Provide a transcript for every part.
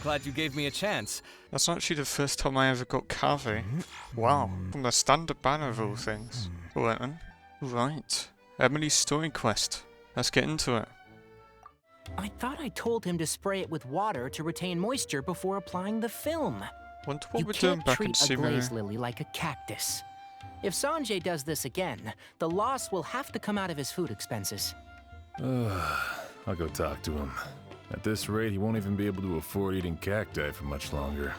glad you gave me a chance. That's actually the first time I ever got Cave. Wow, from the standard banner of all things. Alright then. Right. Emilie's story quest. Let's get into it. I thought I told him to spray it with water to retain moisture before applying the film. Wonder what You we're doing can't back in treat a glaze Sumeru. lily like a cactus. If Sanjay does this again, the loss will have to come out of his food expenses. I'll go talk to him. At this rate, he won't even be able to afford eating cacti for much longer.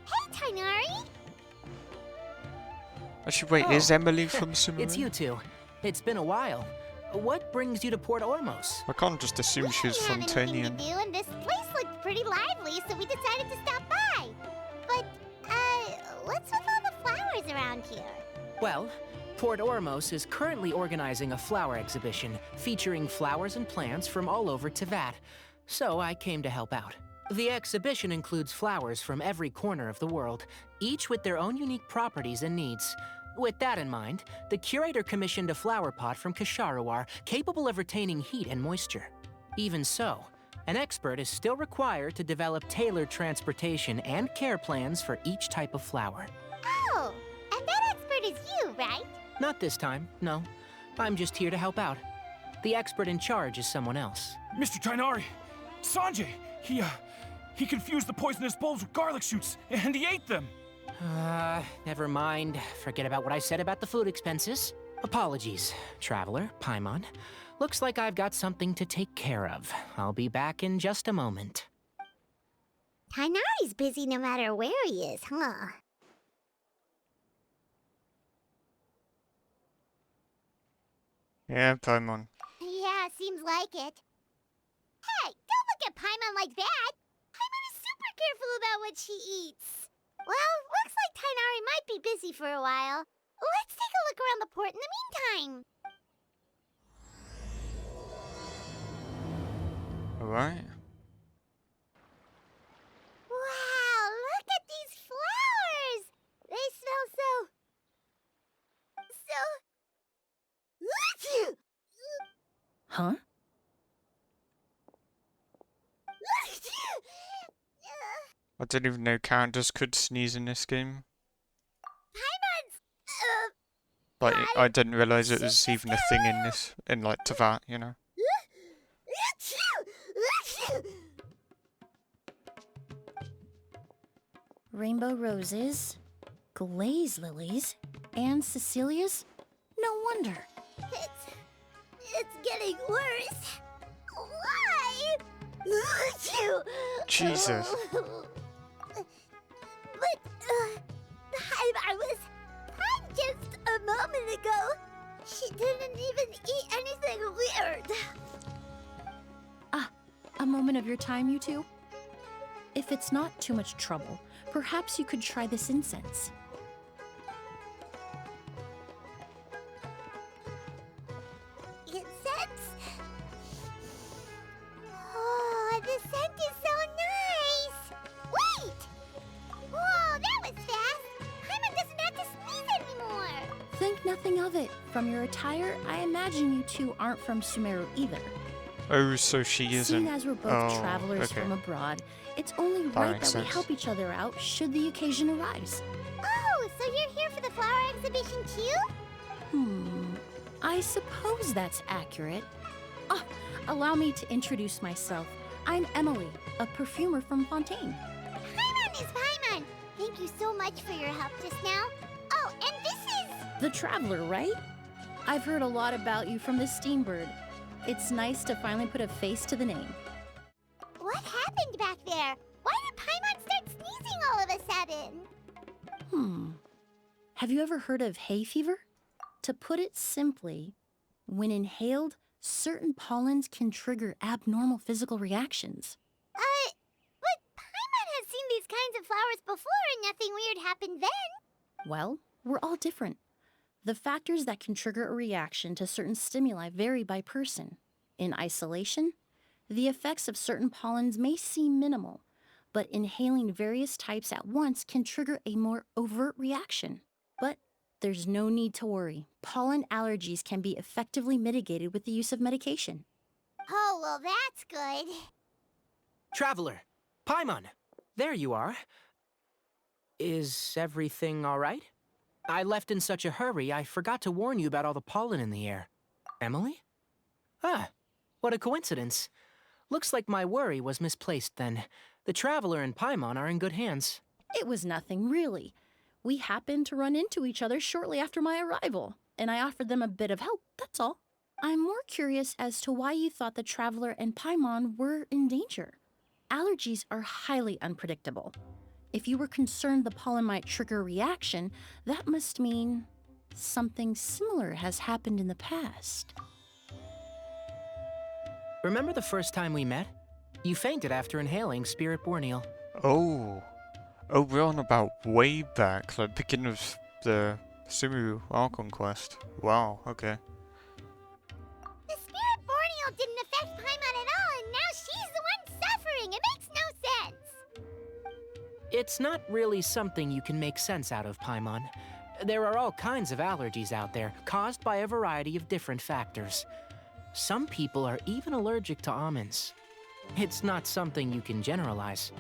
Hey, Tainari! Actually, wait, is Emilie from Sumeru? It's you two. It's been a while. What brings you to Port Ormos? I can't just assume she's from We didn't have Tanian. anything to do, and this place looked pretty lively, so we decided to stop by. But, what's with all the flowers around here? Well, Port Ormos is currently organizing a flower exhibition featuring flowers and plants from all over Teyvat, so I came to help out. The exhibition includes flowers from every corner of the world, each with their own unique properties and needs. With that in mind, the curator commissioned a flower pot from Kasharawar capable of retaining heat and moisture. Even so, an expert is still required to develop tailored transportation and care plans for each type of flower. Oh, and that expert is you, right? Not this time, no. I'm just here to help out. The expert in charge is someone else. Mr. Tainari! Sanjay! He confused the poisonous bulbs with garlic shoots, and he ate them! Never mind. Forget about what I said about the food expenses. Apologies, Traveler, Paimon. Looks like I've got something to take care of. I'll be back in just a moment. Tainari's busy no matter where he is, huh? Yeah, Paimon. Yeah, seems like it. Hey, don't look at Paimon like that! Paimon is super careful about what she eats. Well, looks like Tainari might be busy for a while. Let's take a look around the port in the meantime. Alright. Wow, look at these flowers! They smell so... Huh? I didn't even know characters could sneeze in this game. Like, I didn't realize it was even a thing in this, in like Teyvat, you know. Rainbow roses, glaze lilies, and Cecilia's? No wonder. It's getting worse. Why? Jesus. But the hive I was at just a moment ago, she didn't even eat anything weird. A moment of your time, you two? If it's not too much trouble, perhaps you could try this incense. Incense? Oh, the scent is so nice! Wait! Whoa, that was fast! Paimon doesn't have to sneeze anymore! Think nothing of it. From your attire, I imagine you two aren't from Sumeru either. Oh, so she isn't. Seeing as we're both Oh, travelers okay. from abroad, it's only That right makes that we sense. help each other out should the occasion arise. Oh, so you're here for the flower exhibition too? I suppose that's accurate. Ah, allow me to introduce myself. I'm Emilie, a perfumer from Fontaine. Paimon is Paimon! Thank you so much for your help just now. Oh, and this is... The Traveler, right? I've heard a lot about you from the Steambird. It's nice to finally put a face to the name. What happened back there? Why did Paimon start sneezing all of a sudden? Have you ever heard of hay fever? To put it simply, when inhaled, certain pollens can trigger abnormal physical reactions. But Paimon has seen these kinds of flowers before and nothing weird happened then. Well, we're all different. The factors that can trigger a reaction to certain stimuli vary by person. In isolation, the effects of certain pollens may seem minimal, but inhaling various types at once can trigger a more overt reaction. But there's no need to worry. Pollen allergies can be effectively mitigated with the use of medication. Oh, well, that's good. Traveler, Paimon, there you are. Is everything all right? I left in such a hurry, I forgot to warn you about all the pollen in the air. Emilie? Ah, what a coincidence. Looks like my worry was misplaced then. The Traveler and Paimon are in good hands. It was nothing, really. We happened to run into each other shortly after my arrival, and I offered them a bit of help, that's all. I'm more curious as to why you thought the Traveler and Paimon were in danger. Allergies are highly unpredictable. If you were concerned the pollen might trigger a reaction, that must mean something similar has happened in the past. Remember the first time we met? You fainted after inhaling Spirit Borneal. Oh. Oh, we're on about way back, like beginning of the Sumu Archon quest. Wow, okay. The Spirit Borneal didn't affect Paimon at all, and now she's the one suffering. It makes no sense. It's not really something you can make sense out of, Paimon. There are all kinds of allergies out there, caused by a variety of different factors. Some people are even allergic to almonds. It's not something you can generalize.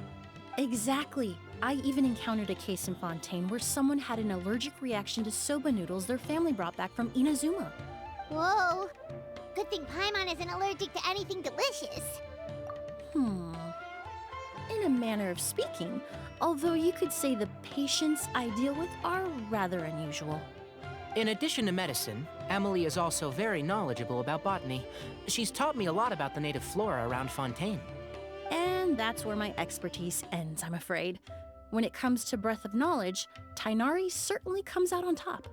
Exactly. I even encountered a case in Fontaine where someone had an allergic reaction to soba noodles their family brought back from Inazuma. Whoa. Good thing Paimon isn't allergic to anything delicious. In a manner of speaking, although you could say the patients I deal with are rather unusual. In addition to medicine, Emilie is also very knowledgeable about botany. She's taught me a lot about the native flora around Fontaine. And that's where my expertise ends, I'm afraid. When it comes to breadth of knowledge, Tighnari certainly comes out on top.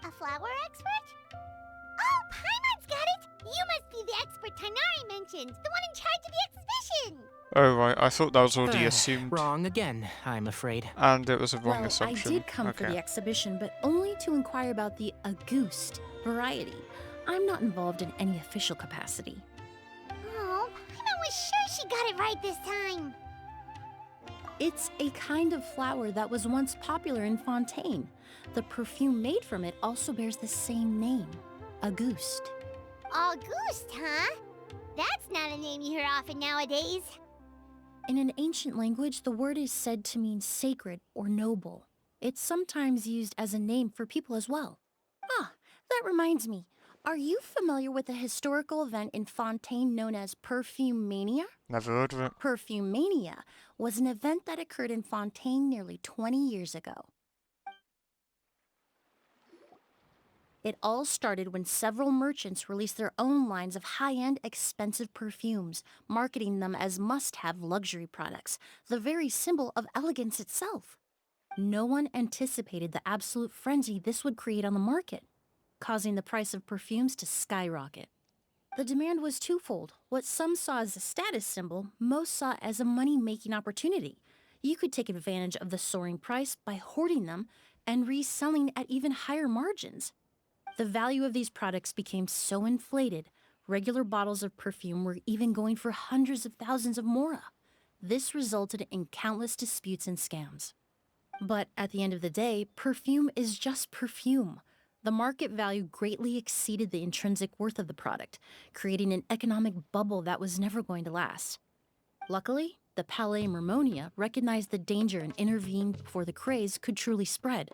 A flower expert? Oh, Paimon's got it! You must be the expert Tighnari mentioned, the one in charge of the exhibition! Oh, right, I thought that was already assumed. Wrong again, I'm afraid. And it was a wrong Well, assumption. I did come for the exhibition, but only to inquire about the Auguste variety. I'm not involved in any official capacity. Oh, Paimon was sure she got it right this time. It's a kind of flower that was once popular in Fontaine. The perfume made from it also bears the same name, Auguste. Auguste, huh? That's not a name you hear often nowadays. In an ancient language, the word is said to mean sacred or noble. It's sometimes used as a name for people as well. Ah, that reminds me. Are you familiar with a historical event in Fontaine known as Perfume Mania? Never heard of it. Perfume Mania was an event that occurred in Fontaine nearly 20 years ago. It all started when several merchants released their own lines of high-end, expensive perfumes, marketing them as must-have luxury products, the very symbol of elegance itself. No one anticipated the absolute frenzy this would create on the market, causing the price of perfumes to skyrocket. The demand was twofold. What some saw as a status symbol, most saw as a money-making opportunity. You could take advantage of the soaring price by hoarding them and reselling at even higher margins. The value of these products became so inflated, regular bottles of perfume were even going for hundreds of thousands of mora. This resulted in countless disputes and scams. But at the end of the day, perfume is just perfume. The market value greatly exceeded the intrinsic worth of the product, creating an economic bubble that was never going to last. Luckily, the Palais Mermonia recognized the danger and intervened before the craze could truly spread.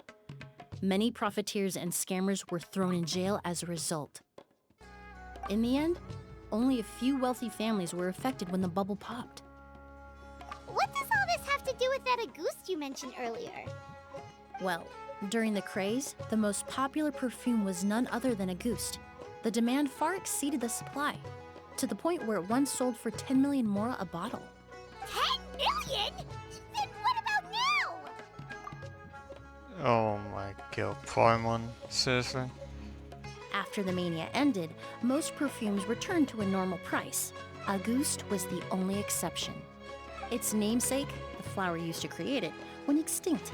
Many profiteers and scammers were thrown in jail as a result. In the end, only a few wealthy families were affected when the bubble popped. What does all this have to do with that Auguste you mentioned earlier? Well, during the craze, the most popular perfume was none other than Auguste. The demand far exceeded the supply, to the point where it once sold for 10 million mora a bottle. 10 million? Then what about now? Oh my god, Paimon, seriously? After the mania ended, most perfumes returned to a normal price. Auguste was the only exception. Its namesake, the flower used to create it, went extinct.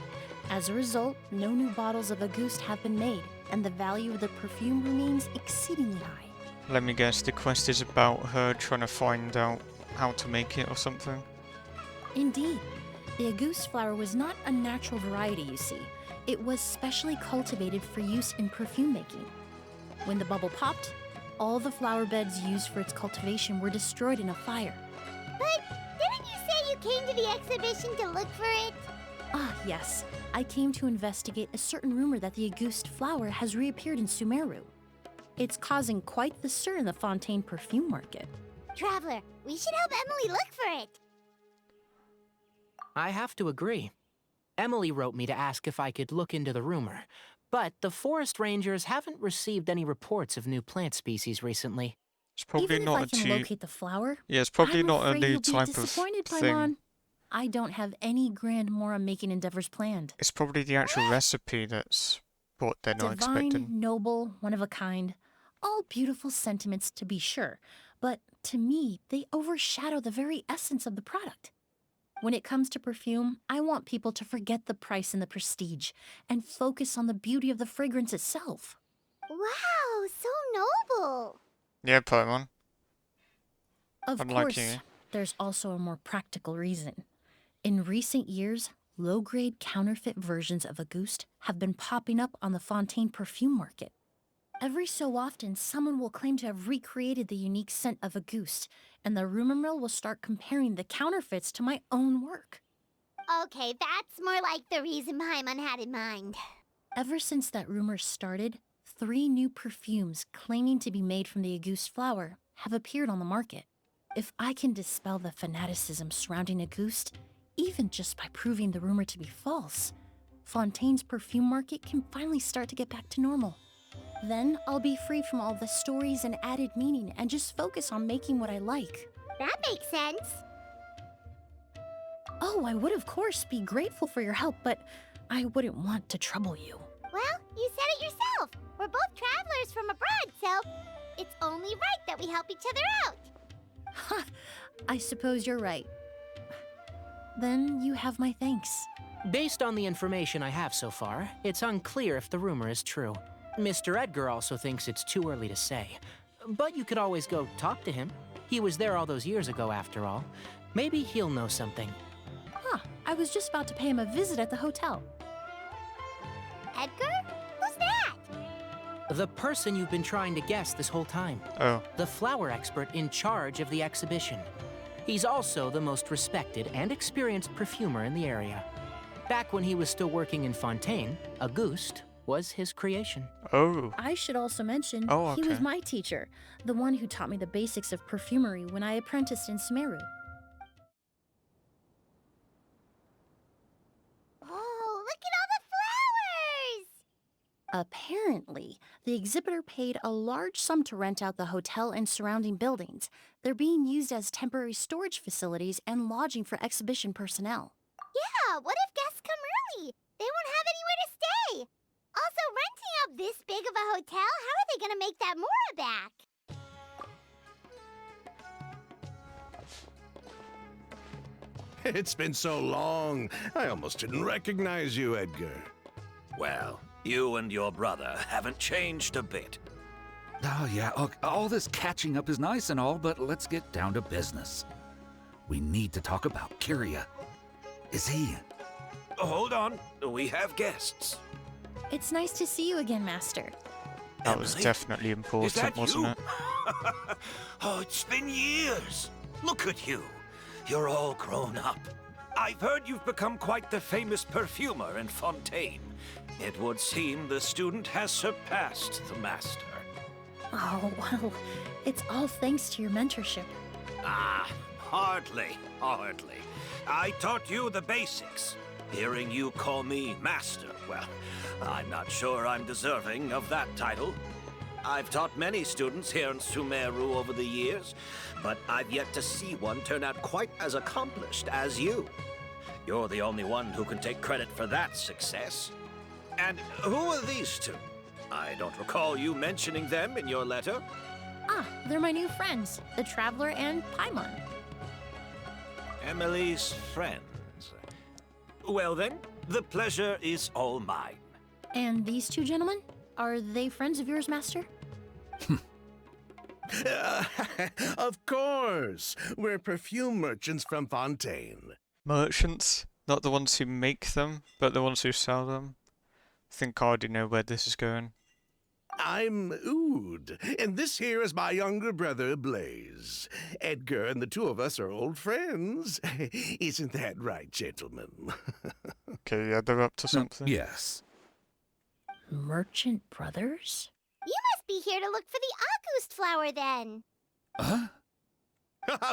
As a result, no new bottles of Auguste have been made, and the value of the perfume remains exceedingly high. Let me guess, the quest is about her trying to find out how to make it or something? Indeed. The Auguste flower was not a natural variety, you see. It was specially cultivated for use in perfume making. When the bubble popped, all the flower beds used for its cultivation were destroyed in a fire. But didn't you came to the exhibition to look for it? Ah, yes. I came to investigate a certain rumor that the Auguste flower has reappeared in Sumeru. It's causing quite the stir in the Fontaine perfume market. Traveler, we should help Emilie look for it. I have to agree. Emilie wrote me to ask if I could look into the rumor, but the forest rangers haven't received any reports of new plant species recently. It's probably Even not if I a can cheap. locate the flower, Yeah, it's probably I'm not a afraid new you'll be type of disappointed, thing. Paimon. I don't have any grand Mora-making endeavors planned. It's probably the actual recipe that's what they're not Divine, expecting. noble, one of a kind. All beautiful sentiments, to be sure, but to me, they overshadow the very essence of the product. When it comes to perfume, I want people to forget the price and the prestige and focus on the beauty of the fragrance itself. Wow, so noble. Yeah, Paimon. Of I'm liking course, it. there's also a more practical reason. In recent years, low-grade counterfeit versions of Auguste have been popping up on the Fontaine perfume market. Every so often, someone will claim to have recreated the unique scent of Auguste, and the rumor mill will start comparing the counterfeits to my own work. Okay, that's more like the reason Paimon had in mind. Ever since that rumor started, 3 new perfumes claiming to be made from the Auguste flower have appeared on the market. If I can dispel the fanaticism surrounding Auguste, even just by proving the rumor to be false, Fontaine's perfume market can finally start to get back to normal. Then I'll be free from all the stories and added meaning and just focus on making what I like. That makes sense. Oh, I would of course be grateful for your help, but I wouldn't want to trouble you. Well, you said it yourself. We're both travelers from abroad, so it's only right that we help each other out. Ha! I suppose you're right. Then you have my thanks. Based on the information I have so far, it's unclear if the rumor is true. Mr. Edgar also thinks it's too early to say. But you could always go talk to him. He was there all those years ago, after all. Maybe he'll know something. Huh, I was just about to pay him a visit at the hotel. Edgar? Who's that? The person you've been trying to guess this whole time. Oh, The flower expert in charge of the exhibition. He's also the most respected and experienced perfumer in the area. Back when he was still working in Fontaine, Auguste was his creation. oh, I should also mention, Oh, he was okay. my teacher, the one who taught me the basics of perfumery when I apprenticed in Sumeru. Oh, look at all the flowers! Apparently, the exhibitor paid a large sum to rent out the hotel and surrounding buildings. They're being used as temporary storage facilities and lodging for exhibition personnel. Yeah, what if guests come early? They won't have anywhere to stay. Also, renting out this big of a hotel, how are they gonna make that Mora back? It's been so long, I almost didn't recognize you, Edgar. Well, you and your brother haven't changed a bit. Oh, yeah, look, all this catching up is nice and all, but let's get down to business. We need to talk about Kyria. Is he? Hold on, we have guests. It's nice to see you again, Master. that was Emily? definitely Is important, that wasn't you? it? Oh, it's been years. Look at you. You're all grown up. I've heard you've become quite the famous perfumer in Fontaine. It would seem the student has surpassed the master. Oh, well, it's all thanks to your mentorship. Ah, hardly. I taught you the basics. Hearing you call me master, well, I'm not sure I'm deserving of that title. I've taught many students here in Sumeru over the years, but I've yet to see one turn out quite as accomplished as you. You're the only one who can take credit for that success. And who are these two? I don't recall you mentioning them in your letter. Ah, they're my new friends, the Traveler and Paimon. Emilie's friends. Well then, the pleasure is all mine. And these two gentlemen? Are they friends of yours, Master? Of course, we're perfume merchants from Fontaine. Merchants, not the ones who make them, but the ones who sell them. I think I already know where this is going. I'm Ood, and this here is my younger brother, Blaze. Edgar and the two of us are old friends. Isn't that right, gentlemen? Okay, yeah, they're up to something. Yes. Merchant brothers? You must be here to look for the August flower then. Huh?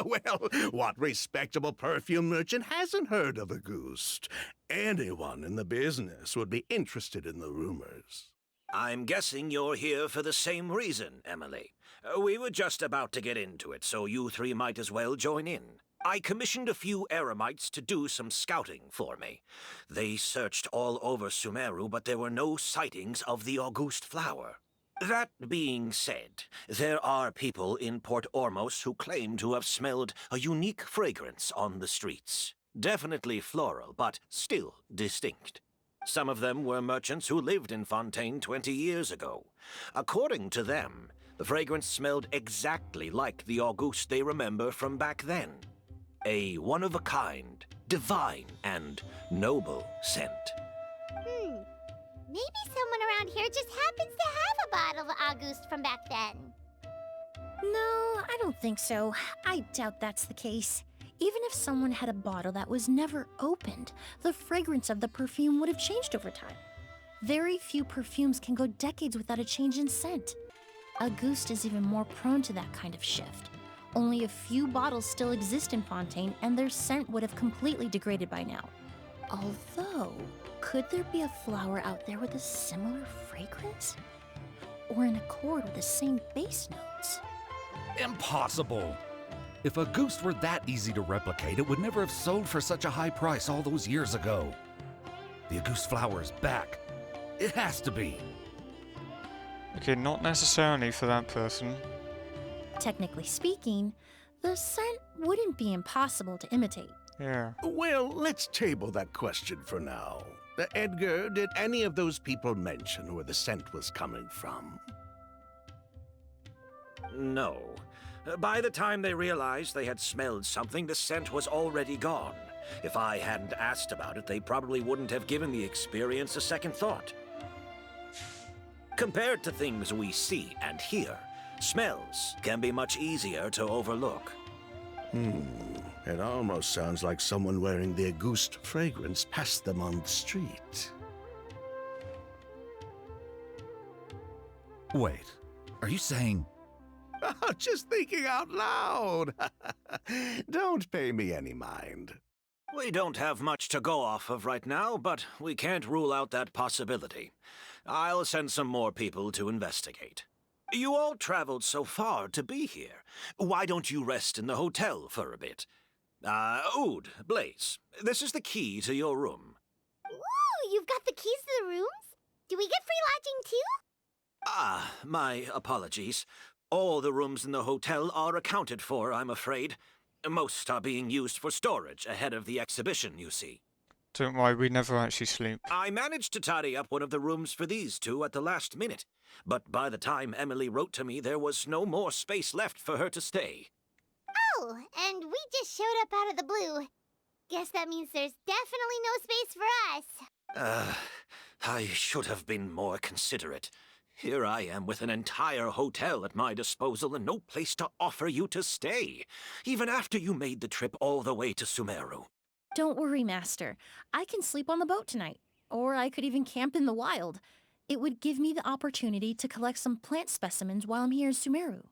Well, what respectable perfume merchant hasn't heard of a Ghost? Anyone in the business would be interested in the rumors. I'm guessing you're here for the same reason, Emilie. We were just about to get into it, so you three might as well join in. I commissioned a few eremites to do some scouting for me. They searched all over Sumeru, but there were no sightings of the August flower. That being said, there are people in Port Ormos who claim to have smelled a unique fragrance on the streets. Definitely floral, but still distinct. Some of them were merchants who lived in Fontaine 20 years ago. According to them, the fragrance smelled exactly like the August they remember from back then. A one-of-a-kind, divine, and noble scent. Maybe someone around here just happens to have a bottle of August from back then. No, I don't think so. I doubt that's the case. Even if someone had a bottle that was never opened, the fragrance of the perfume would have changed over time. Very few perfumes can go decades without a change in scent. Auguste is even more prone to that kind of shift. Only a few bottles still exist in Fontaine, and their scent would have completely degraded by now. Although, could there be a flower out there with a similar fragrance? Or in accord with the same base notes? Impossible! If a goose were that easy to replicate, it would never have sold for such a high price all those years ago. The Auguste flower is back. It has to be. Okay, not necessarily for that person. Technically speaking, the scent wouldn't be impossible to imitate. Yeah. Well, let's table that question for now. Edgar, did any of those people mention where the scent was coming from? No. By the time they realized they had smelled something, the scent was already gone. If I hadn't asked about it, they probably wouldn't have given the experience a second thought. Compared to things we see and hear, smells can be much easier to overlook. It almost sounds like someone wearing the Auguste fragrance passed them on the street. Wait, are you saying... Just thinking out loud. Don't pay me any mind. We don't have much to go off of right now, but we can't rule out that possibility. I'll send some more people to investigate. You all traveled so far to be here. Why don't you rest in the hotel for a bit? Ood, Blaze, this is the key to your room. Ooh, you've got the keys to the rooms? Do we get free lodging too? My apologies. All the rooms in the hotel are accounted for, I'm afraid. Most are being used for storage ahead of the exhibition, you see. Don't worry, we never actually sleep. I managed to tidy up one of the rooms for these two at the last minute, but by the time Emilie wrote to me, there was no more space left for her to stay. Oh, and we just showed up out of the blue. Guess that means there's definitely no space for us. I should have been more considerate. Here I am with an entire hotel at my disposal and no place to offer you to stay, even after you made the trip all the way to Sumeru. Don't worry, Master. I can sleep on the boat tonight. Or I could even camp in the wild. It would give me the opportunity to collect some plant specimens while I'm here in Sumeru.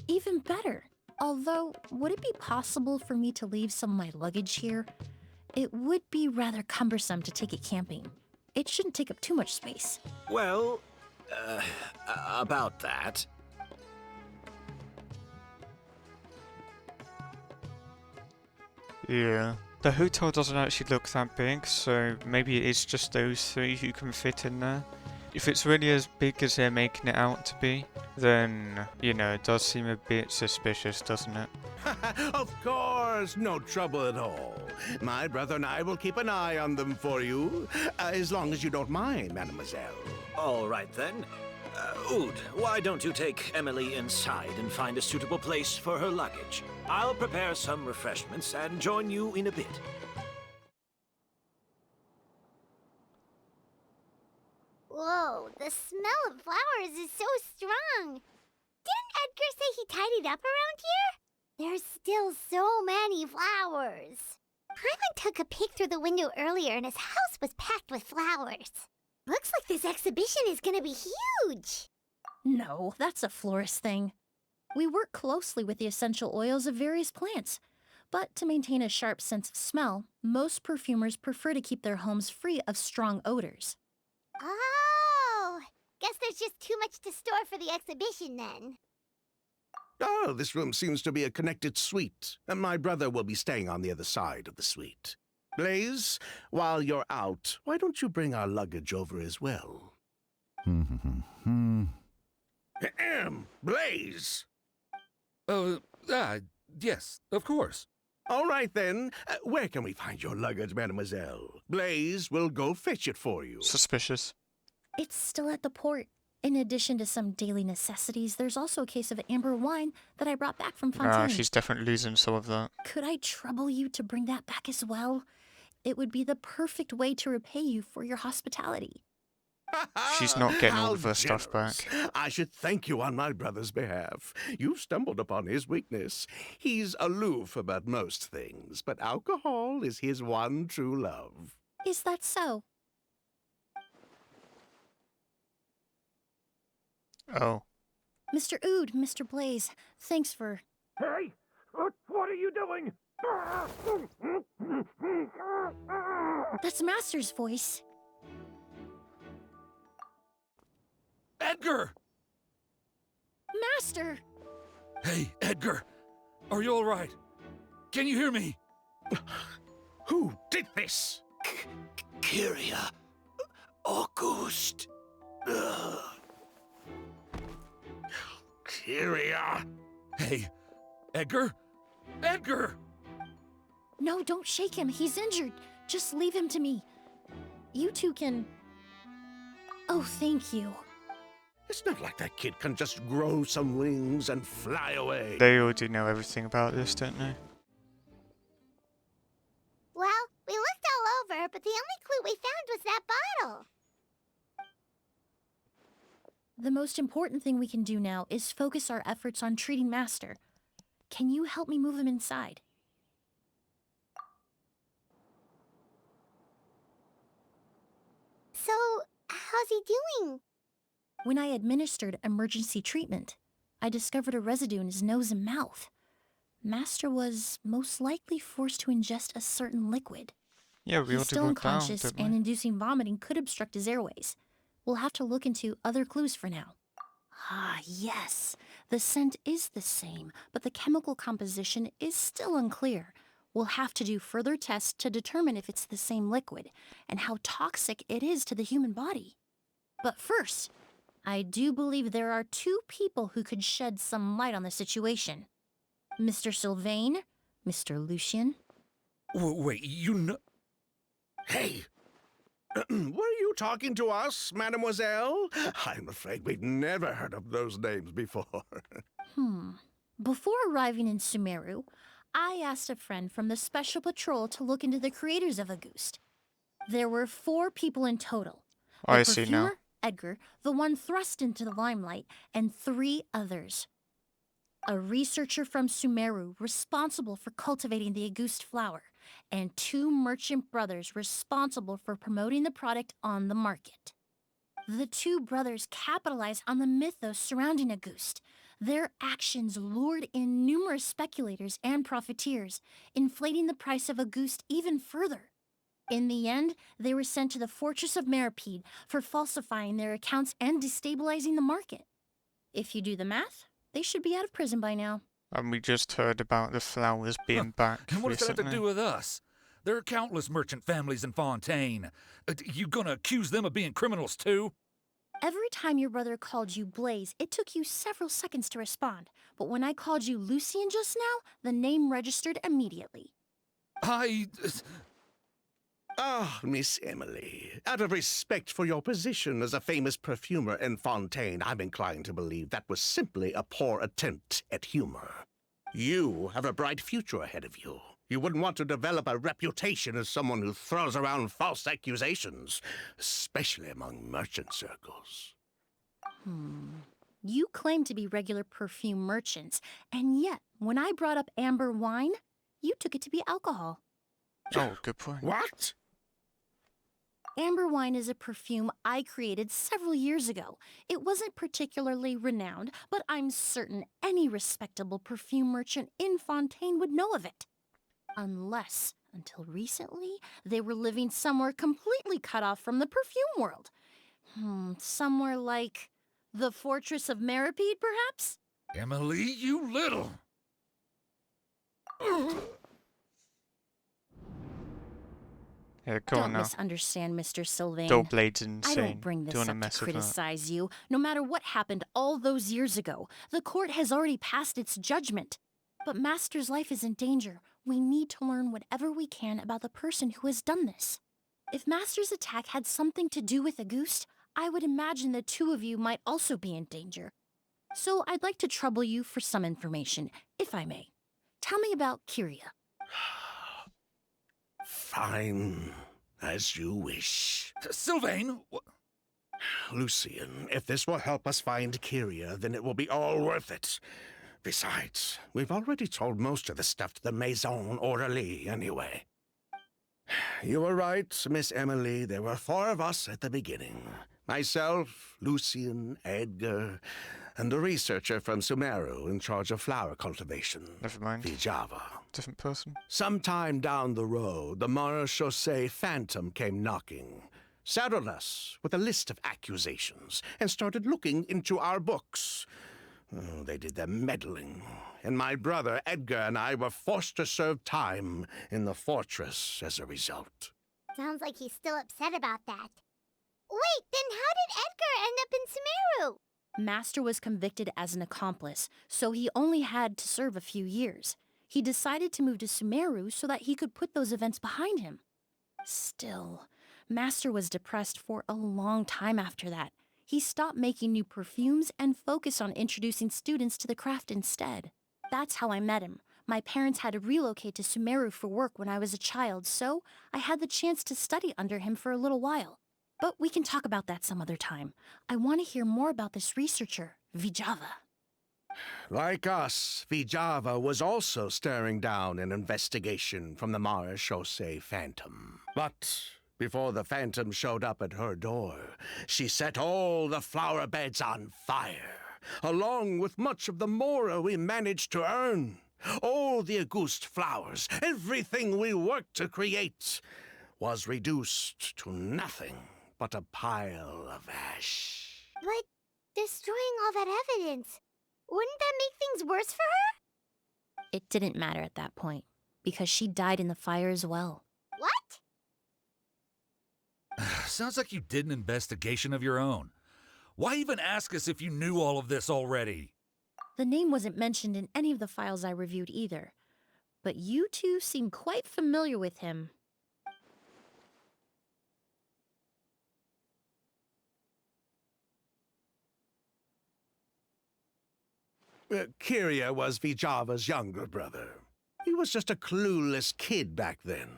Even better. Although, would it be possible for me to leave some of my luggage here? It would be rather cumbersome to take it camping. It shouldn't take up too much space. Well, about that. Yeah. The hotel doesn't actually look that big, so maybe it is just those three who can fit in there. If it's really as big as they're making it out to be, then, you know, it does seem a bit suspicious, doesn't it? Of course, no trouble at all. My brother and I will keep an eye on them for you, as long as you don't mind, mademoiselle. All right, then. Ood, why don't you take Emilie inside and find a suitable place for her luggage? I'll prepare some refreshments and join you in a bit. Whoa, the the smell of flowers is so strong. Didn't Edgar say he tidied up around here? There's still so many flowers. Paimon took a peek through the window earlier and his house was packed with flowers. Looks like this exhibition is gonna be huge. No, that's a florist thing. We work closely with the essential oils of various plants. But to maintain a sharp sense of smell, most perfumers prefer to keep their homes free of strong odors. Oh, guess there's just too much to store for the exhibition then. Oh, this room seems to be a connected suite, and my brother will be staying on the other side of the suite. Blaze, while you're out, why don't you bring our luggage over as well? Blaze! Yes, of course. All right, then. Where can we find your luggage, mademoiselle? Blaze will go fetch it for you. Suspicious. It's still at the port. In addition to some daily necessities, there's also a case of amber wine that I brought back from Fontaine. She's definitely losing some of that. Could I trouble you to bring that back as well? It would be the perfect way to repay you for your hospitality. She's not getting all How of her stuff generous. back. I should thank you on my brother's behalf. You stumbled upon his weakness. He's aloof about most things, but alcohol is his one true love. Is that so? Oh. Mr. Ood, Mr. Blaze, thanks for... Hey! What are you doing? That's Master's voice. Edgar! Master! Hey, Edgar! Are you all right? Can you hear me? Who did this? Kyria. August. Kyria. Hey, Edgar? Edgar! No, don't shake him. He's injured. Just leave him to me. You two can... Oh, thank you. It's not like that kid can just grow some wings and fly away. They already know everything about this, don't they? Well, we looked all over, but the only clue we found was that bottle. The most important thing we can do now is focus our efforts on treating Master. Can you help me move him inside? So, how's he doing? When I administered emergency treatment, I discovered a residue in his nose and mouth. Master was most likely forced to ingest a certain liquid. Yeah, we He's all still wrote down, unconscious, didn't and we? inducing vomiting could obstruct his airways. We'll have to look into other clues for now. Ah, yes. The scent is the same, but the chemical composition is still unclear. We'll have to do further tests to determine if it's the same liquid and how toxic it is to the human body. But first, I do believe there are two people who could shed some light on the situation. Mr. Sylvain, Mr. Lucien. Wait, you know... Hey! Were you talking to us, mademoiselle? I'm afraid we'd never heard of those names before. Before arriving in Sumeru, I asked a friend from the Special Patrol to look into the creators of Auguste. There were 4 people in total. The I see now. perfumer, Edgar, the one thrust into the limelight, and 3 others. A researcher from Sumeru responsible for cultivating the Auguste flower, and 2 merchant brothers responsible for promoting the product on the market. The 2 brothers capitalized on the mythos surrounding Auguste. Their actions lured in numerous speculators and profiteers, inflating the price of Auguste even further. In the end, they were sent to the Fortress of Meripede for falsifying their accounts and destabilizing the market. If you do the math, they should be out of prison by now. And we just heard about the flowers being back And what does that have recently. to do with us? There are countless merchant families in Fontaine. You gonna accuse them of being criminals too? Every time your brother called you Blaze, it took you several seconds to respond. But when I called you Lucien just now, the name registered immediately. Ah, Miss Emilie, out of respect for your position as a famous perfumer in Fontaine, I'm inclined to believe that was simply a poor attempt at humor. You have a bright future ahead of you. You wouldn't want to develop a reputation as someone who throws around false accusations, especially among merchant circles. You claim to be regular perfume merchants, and yet, when I brought up amber wine, you took it to be alcohol. Oh, good point. What? Amber wine is a perfume I created several years ago. It wasn't particularly renowned, but I'm certain any respectable perfume merchant in Fontaine would know of it. Unless, until recently, they were living somewhere completely cut off from the perfume world. Somewhere like the Fortress of Meripede, perhaps? Emilie, you little. Yeah, go on Don't now. misunderstand, Mr. Sylvain. Dull Blade's I insane. don't bring this Don't wanna up mess to with that. criticize you. No matter what happened all those years ago, the court has already passed its judgment. But Master's life is in danger. We need to learn whatever we can about the person who has done this. If Master's attack had something to do with Auguste, I would imagine the two of you might also be in danger. So I'd like to trouble you for some information, if I may. Tell me about Kyria. Fine. As you wish. Sylvain, Lucian, if this will help us find Kyria, then it will be all worth it. Besides, we've already told most of the stuff to the Maison Orderly anyway. You were right, Miss Emilie. There were 4 of us at the beginning. Myself, Lucian, Edgar, and a researcher from Sumeru in charge of flower cultivation. Never mind. Vijava. Different person. Sometime down the road, the Marechaussee Phantom came knocking, saddled us with a list of accusations, and started looking into our books. Oh, they did their meddling, and my brother Edgar and I were forced to serve time in the fortress as a result. Sounds like he's still upset about that. Wait, then how did Edgar end up in Sumeru? Master was convicted as an accomplice, so he only had to serve a few years. He decided to move to Sumeru so that he could put those events behind him. Still, Master was depressed for a long time after that. He stopped making new perfumes and focused on introducing students to the craft instead. That's how I met him. My parents had to relocate to Sumeru for work when I was a child, so I had the chance to study under him for a little while. But we can talk about that some other time. I want to hear more about this researcher, Vijava. Like us, Vijava was also staring down an investigation from the Marechaussee Phantom. But before the Phantom showed up at her door, she set all the flower beds on fire, along with much of the mora we managed to earn. All the Auguste flowers, everything we worked to create, was reduced to nothing but a pile of ash. But destroying all that evidence, wouldn't that make things worse for her? It didn't matter at that point, because she died in the fire as well. What? sounds like you did an investigation of your own. Why even ask us if you knew all of this already? The name wasn't mentioned in any of the files I reviewed either, but you two seem quite familiar with him. Kyria was Vijava's younger brother. He was just a clueless kid back then.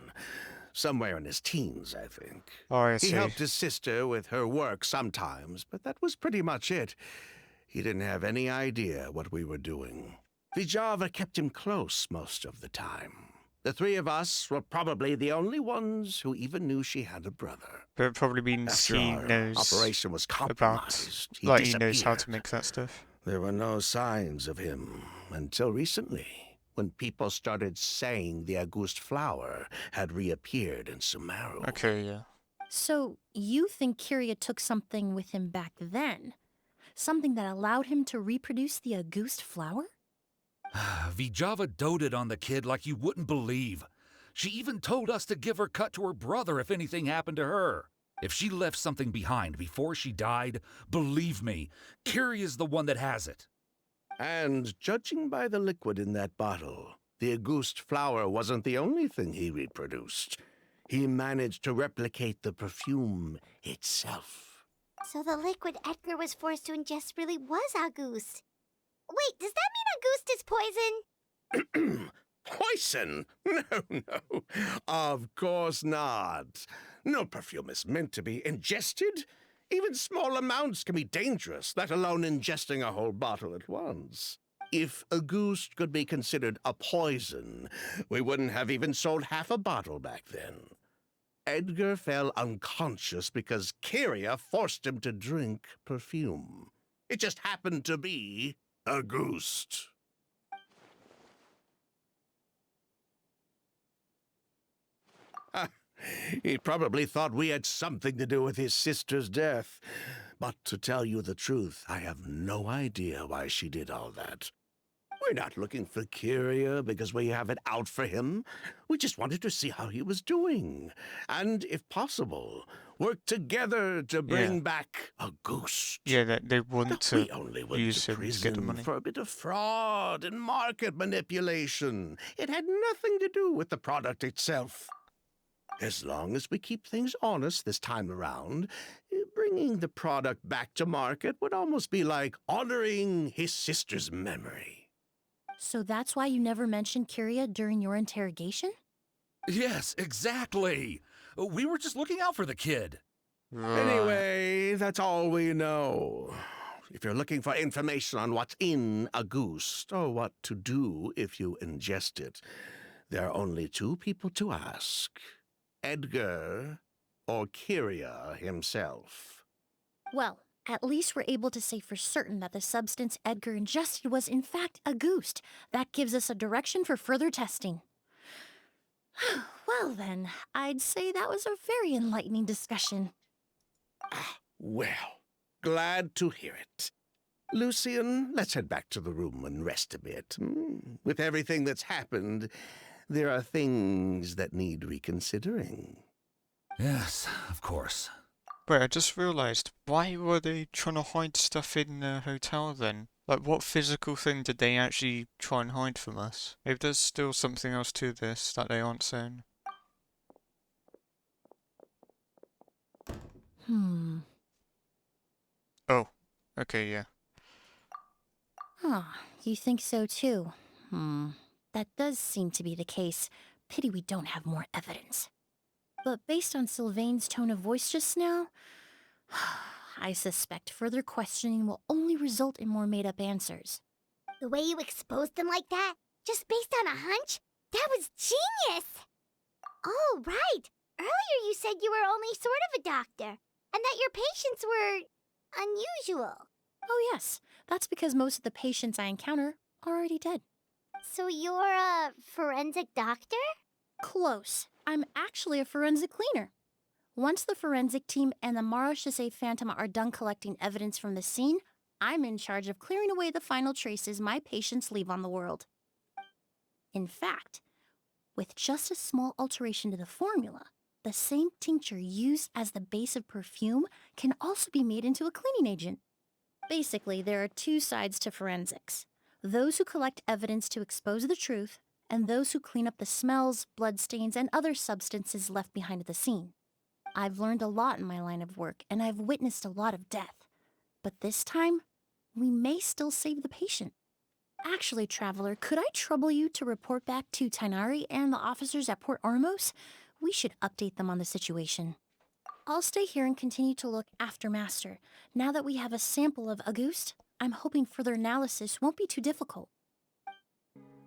Somewhere in his teens, I think. Oh, I He see. helped his sister with her work sometimes, but that was pretty much it. He didn't have any idea what we were doing. Vijava kept him close most of the time. The 3 of us were probably the only ones who even knew she had a brother. But it probably means After he our knows operation was about, compromised, he like he knows how to disappeared. make that stuff. There were no signs of him until recently, when people started saying the Auguste flower had reappeared in Sumeru. Okay, yeah. So, you think Kyria took something with him back then? Something that allowed him to reproduce the Auguste flower? Vijava doted on the kid like you wouldn't believe. She even told us to give her cut to her brother if anything happened to her. If she left something behind before she died, believe me, Kyria's the one that has it. And judging by the liquid in that bottle, the Auguste flower wasn't the only thing he reproduced. He managed to replicate the perfume itself. So the liquid Edgar was forced to ingest really was Auguste. Wait, does that mean Auguste is poison? Poison? No. Of course not. No perfume is meant to be ingested. Even small amounts can be dangerous, let alone ingesting a whole bottle at once. If a goose could be considered a poison, we wouldn't have even sold half a bottle back then. Edgar fell unconscious because Kyria forced him to drink perfume. It just happened to be a goose. He probably thought we had something to do with his sister's death. But to tell you the truth, I have no idea why she did all that. We're not looking for Kyria because we have it out for him. We just wanted to see how he was doing. And, if possible, work together to bring back a ghost. Yeah, they want to We only went use to him to get the prison money. for a bit of fraud and market manipulation. It had nothing to do with the product itself. As long as we keep things honest this time around, bringing the product back to market would almost be like honoring his sister's memory. So that's why you never mentioned Kyria during your interrogation? Yes, exactly. We were just looking out for the kid. Anyway, that's all we know. If you're looking for information on what's in a goose, or what to do if you ingest it, there are only two people to ask. Edgar or Kyria himself. Well, at least we're able to say for certain that the substance Edgar ingested was in fact a goose. That gives us a direction for further testing. Well then, I'd say that was a very enlightening discussion. Well, glad to hear it. Lucian, let's head back to the room and rest a bit. With everything that's happened, there are things that need reconsidering. Yes, of course. Wait, I just realised, why were they trying to hide stuff in the hotel then? Like, what physical thing did they actually try and hide from us? Maybe there's still something else to this that they aren't saying. Oh, okay, yeah. Huh, you think so too? That does seem to be the case. Pity we don't have more evidence. But based on Sylvain's tone of voice just now, I suspect further questioning will only result in more made-up answers. The way you exposed them like that, just based on a hunch, that was genius! Oh, right. Earlier you said you were only sort of a doctor, and that your patients were unusual. Oh yes, that's because most of the patients I encounter are already dead. So you're a forensic doctor? Close. I'm actually a forensic cleaner. Once the forensic team and the Marechaussee Phantom are done collecting evidence from the scene, I'm in charge of clearing away the final traces my patients leave on the world. In fact, with just a small alteration to the formula, the same tincture used as the base of perfume can also be made into a cleaning agent. Basically, there are two sides to forensics. Those who collect evidence to expose the truth, and those who clean up the smells, bloodstains, and other substances left behind at the scene. I've learned a lot in my line of work, and I've witnessed a lot of death. But this time, we may still save the patient. Actually, Traveler, could I trouble you to report back to Tainari and the officers at Port Ormos? We should update them on the situation. I'll stay here and continue to look after Master. Now that we have a sample of Auguste, I'm hoping further analysis won't be too difficult.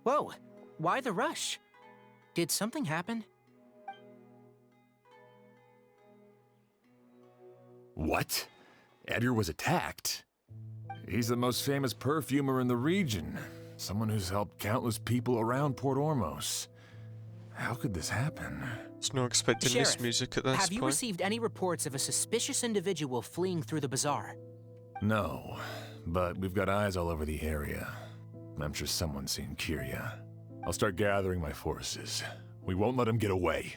Whoa, why the rush? Did something happen? What? Edgar was attacked? He's the most famous perfumer in the region. Someone who's helped countless people around Port Ormos. How could this happen? It's not expecting Sheriff, this music at this have you point. received any reports of a suspicious individual fleeing through the bazaar? No, but we've got eyes all over the area. I'm sure someone's seen Kyria. I'll start gathering my forces. We won't let him get away.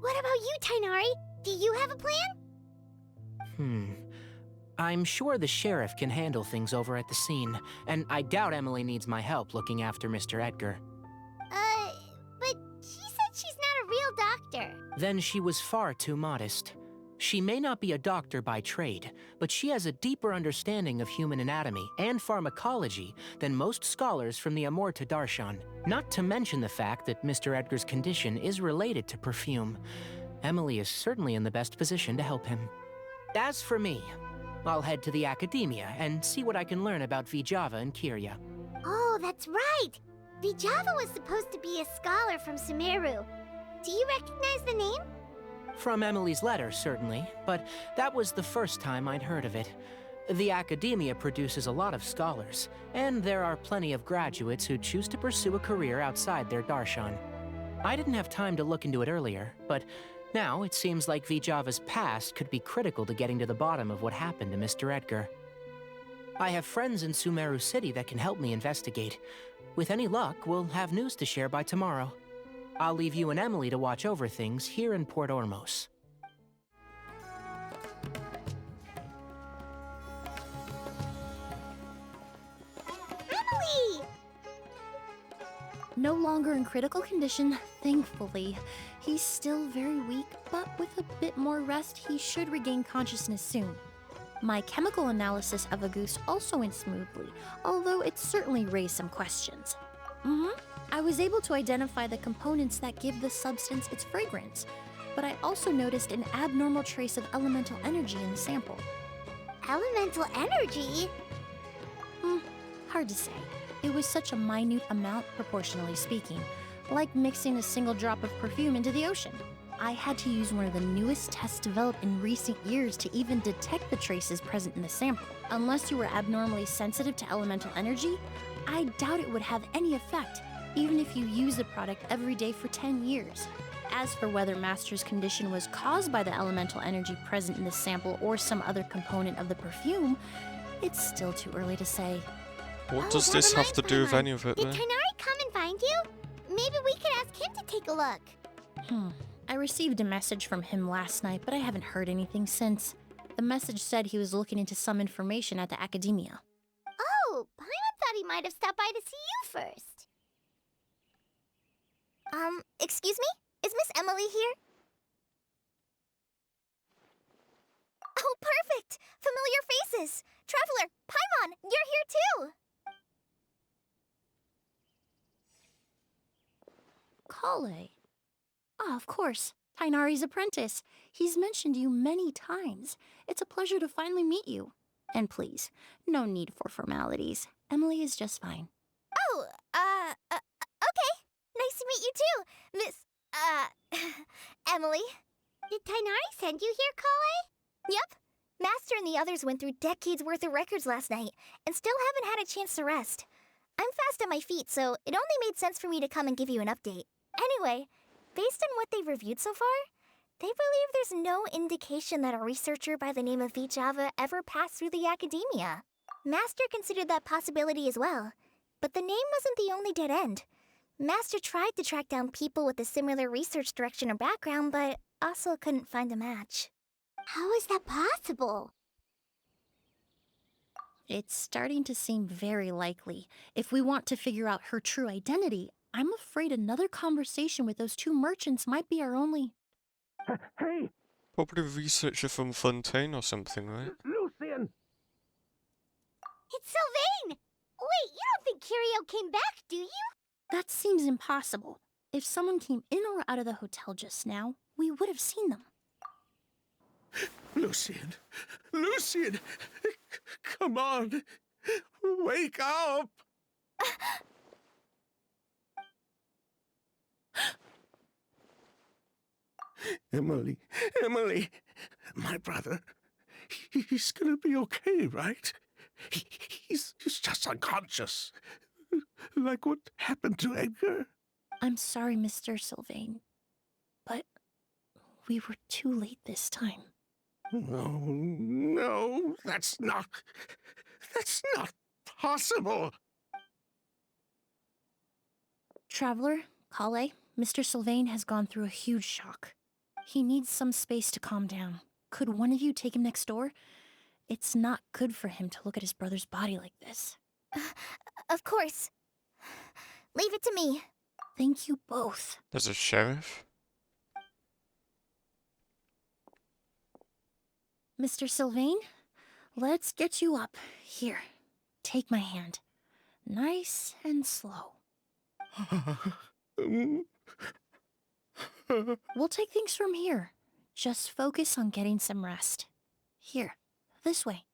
What about you, Tainari? Do you have a plan? I'm sure the sheriff can handle things over at the scene, and I doubt Emilie needs my help looking after Mr. Edgar. But she said she's not a real doctor. Then she was far too modest. She may not be a doctor by trade, but she has a deeper understanding of human anatomy and pharmacology than most scholars from the Amorta Darshan. Not to mention the fact that Mr. Edgar's condition is related to perfume. Emilie is certainly in the best position to help him. As for me, I'll head to the academia and see what I can learn about Vijava and Kirya. Oh, that's right! Vijava was supposed to be a scholar from Sumeru. Do you recognize the name? From Emilie's letter, certainly, but that was the first time I'd heard of it. The academia produces a lot of scholars, and there are plenty of graduates who choose to pursue a career outside their darshan. I didn't have time to look into it earlier, but now it seems like Vijava's past could be critical to getting to the bottom of what happened to Mr. Edgar. I have friends in Sumeru City that can help me investigate. With any luck, we'll have news to share by tomorrow. I'll leave you and Emilie to watch over things here in Port Ormos. Emily! No longer in critical condition, thankfully. He's still very weak, but with a bit more rest, he should regain consciousness soon. My chemical analysis of Auguste also went smoothly, although it certainly raised some questions. I was able to identify the components that give the substance its fragrance, but I also noticed an abnormal trace of elemental energy in the sample. Elemental energy? Hard to say. It was such a minute amount, proportionally speaking, like mixing a single drop of perfume into the ocean. I had to use one of the newest tests developed in recent years to even detect the traces present in the sample. Unless you were abnormally sensitive to elemental energy, I doubt it would have any effect, even if you use the product every day for 10 years. As for whether Master's condition was caused by the elemental energy present in the sample or some other component of the perfume, it's still too early to say. What Oh, does that this have reminds to me, do with Mom. any of it, Did though? Tighnari come and find you? Maybe we could ask him to take a look. I received a message from him last night, but I haven't heard anything since. The message said he was looking into some information at the academia. Oh, Paimon thought he might have stopped by to see you first. Excuse me? Is Miss Emilie here? Oh, perfect! Familiar faces! Traveler, Paimon, you're here too! Kale. Ah, of course. Tighnari's apprentice. He's mentioned you many times. It's a pleasure to finally meet you. And please, no need for formalities. Emilie is just fine. Oh, okay. Nice to meet you too, Miss, Emilie. Did Tighnari send you here, Kale? Yep. Master and the others went through decades worth of records last night, and still haven't had a chance to rest. I'm fast on my feet, so it only made sense for me to come and give you an update. Anyway, based on what they've reviewed so far, they believe there's no indication that a researcher by the name of Vijava ever passed through the academia. Master considered that possibility as well, but the name wasn't the only dead end. Master tried to track down people with a similar research direction or background, but also couldn't find a match. How is that possible? It's starting to seem very likely. If we want to figure out her true identity, I'm afraid another conversation with those two merchants might be our only... Hey, Probably a researcher from Fontaine or something, right? Lucian! It's Sylvain! Wait, you don't think Kiryu came back, do you? That seems impossible. If someone came in or out of the hotel just now, we would have seen them. Lucian! Lucian! Come on! Wake up! Emilie, Emilie! My brother, he's gonna be okay, right? He's just unconscious. Like what happened to Edgar? I'm sorry, Mr. Sylvain, but we were too late this time. No, that's not possible. Traveler, Kale, Mr. Sylvain has gone through a huge shock. He needs some space to calm down. Could one of you take him next door? It's not good for him to look at his brother's body like this. Of course. Leave it to me. Thank you both. There's a sheriff? Mr. Sylvain, let's get you up. Here, take my hand. Nice and slow. We'll take things from here. Just focus on getting some rest. Here, this way.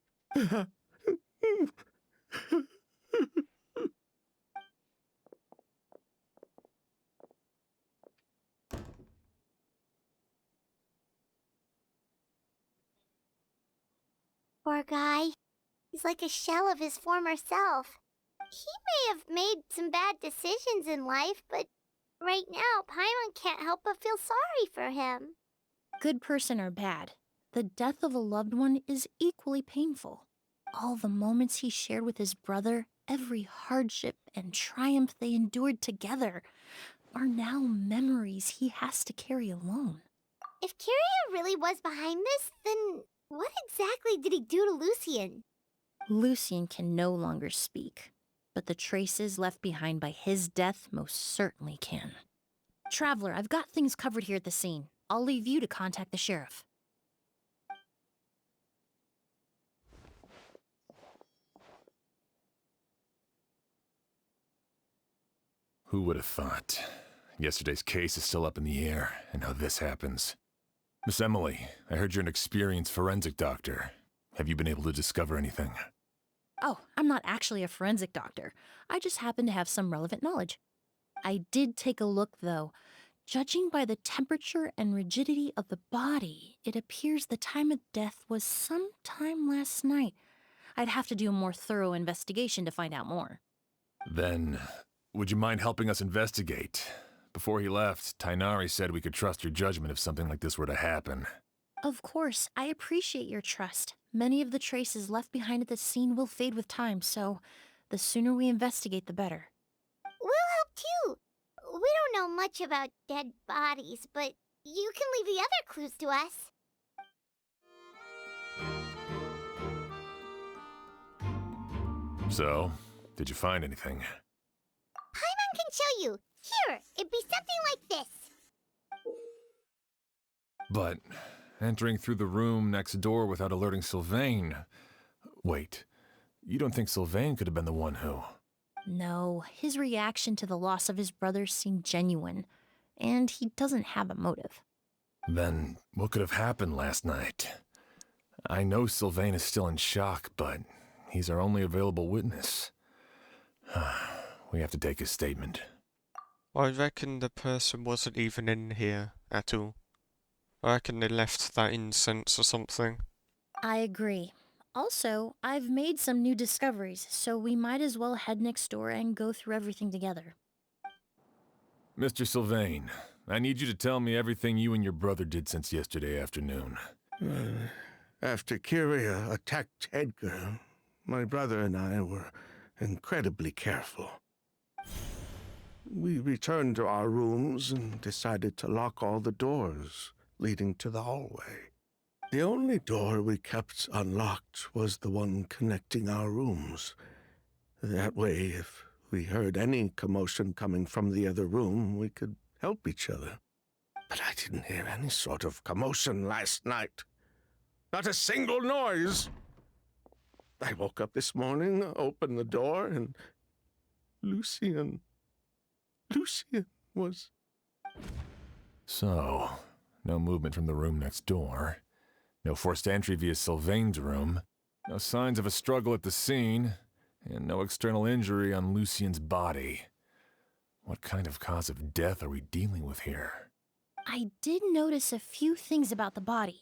Poor guy. He's like a shell of his former self. He may have made some bad decisions in life, but right now, Paimon can't help but feel sorry for him. Good person or bad, the death of a loved one is equally painful. All the moments he shared with his brother, every hardship and triumph they endured together, are now memories he has to carry alone. If Kiria really was behind this, then what exactly did he do to Lucien? Lucien can no longer speak, but the traces left behind by his death most certainly can. Traveler, I've got things covered here at the scene. I'll leave you to contact the sheriff. Who would have thought? Yesterday's case is still up in the air, and now this happens. Miss Emilie, I heard you're an experienced forensic doctor. Have you been able to discover anything? Oh, I'm not actually a forensic doctor. I just happen to have some relevant knowledge. I did take a look, though. Judging by the temperature and rigidity of the body, it appears the time of death was sometime last night. I'd have to do a more thorough investigation to find out more. Then, would you mind helping us investigate? Before he left, Tainari said we could trust your judgment if something like this were to happen. Of course, I appreciate your trust. Many of the traces left behind at the scene will fade with time, so the sooner we investigate, the better. We'll help too. We don't know much about dead bodies, but you can leave the other clues to us. So, did you find anything? Paimon can show you. Here, it'd be something like this. But entering through the room next door without alerting Sylvain... Wait, you don't think Sylvain could have been the one who... No, his reaction to the loss of his brother seemed genuine, and he doesn't have a motive. Then, what could have happened last night? I know Sylvain is still in shock, but he's our only available witness. We have to take his statement. I reckon the person wasn't even in here at all. I reckon they left that incense or something. I agree. Also, I've made some new discoveries, so we might as well head next door and go through everything together. Mr. Sylvain, I need you to tell me everything you and your brother did since yesterday afternoon. After Kiria attacked Edgar, my brother and I were incredibly careful. We returned to our rooms and decided to lock all the doors leading to the hallway. The only door we kept unlocked was the one connecting our rooms. That way, if we heard any commotion coming from the other room, we could help each other. But I didn't hear any sort of commotion last night. Not a single noise. I woke up this morning, opened the door, and Lucien was... So, no movement from the room next door. No forced entry via Sylvain's room. No signs of a struggle at the scene. And no external injury on Lucien's body. What kind of cause of death are we dealing with here? I did notice a few things about the body.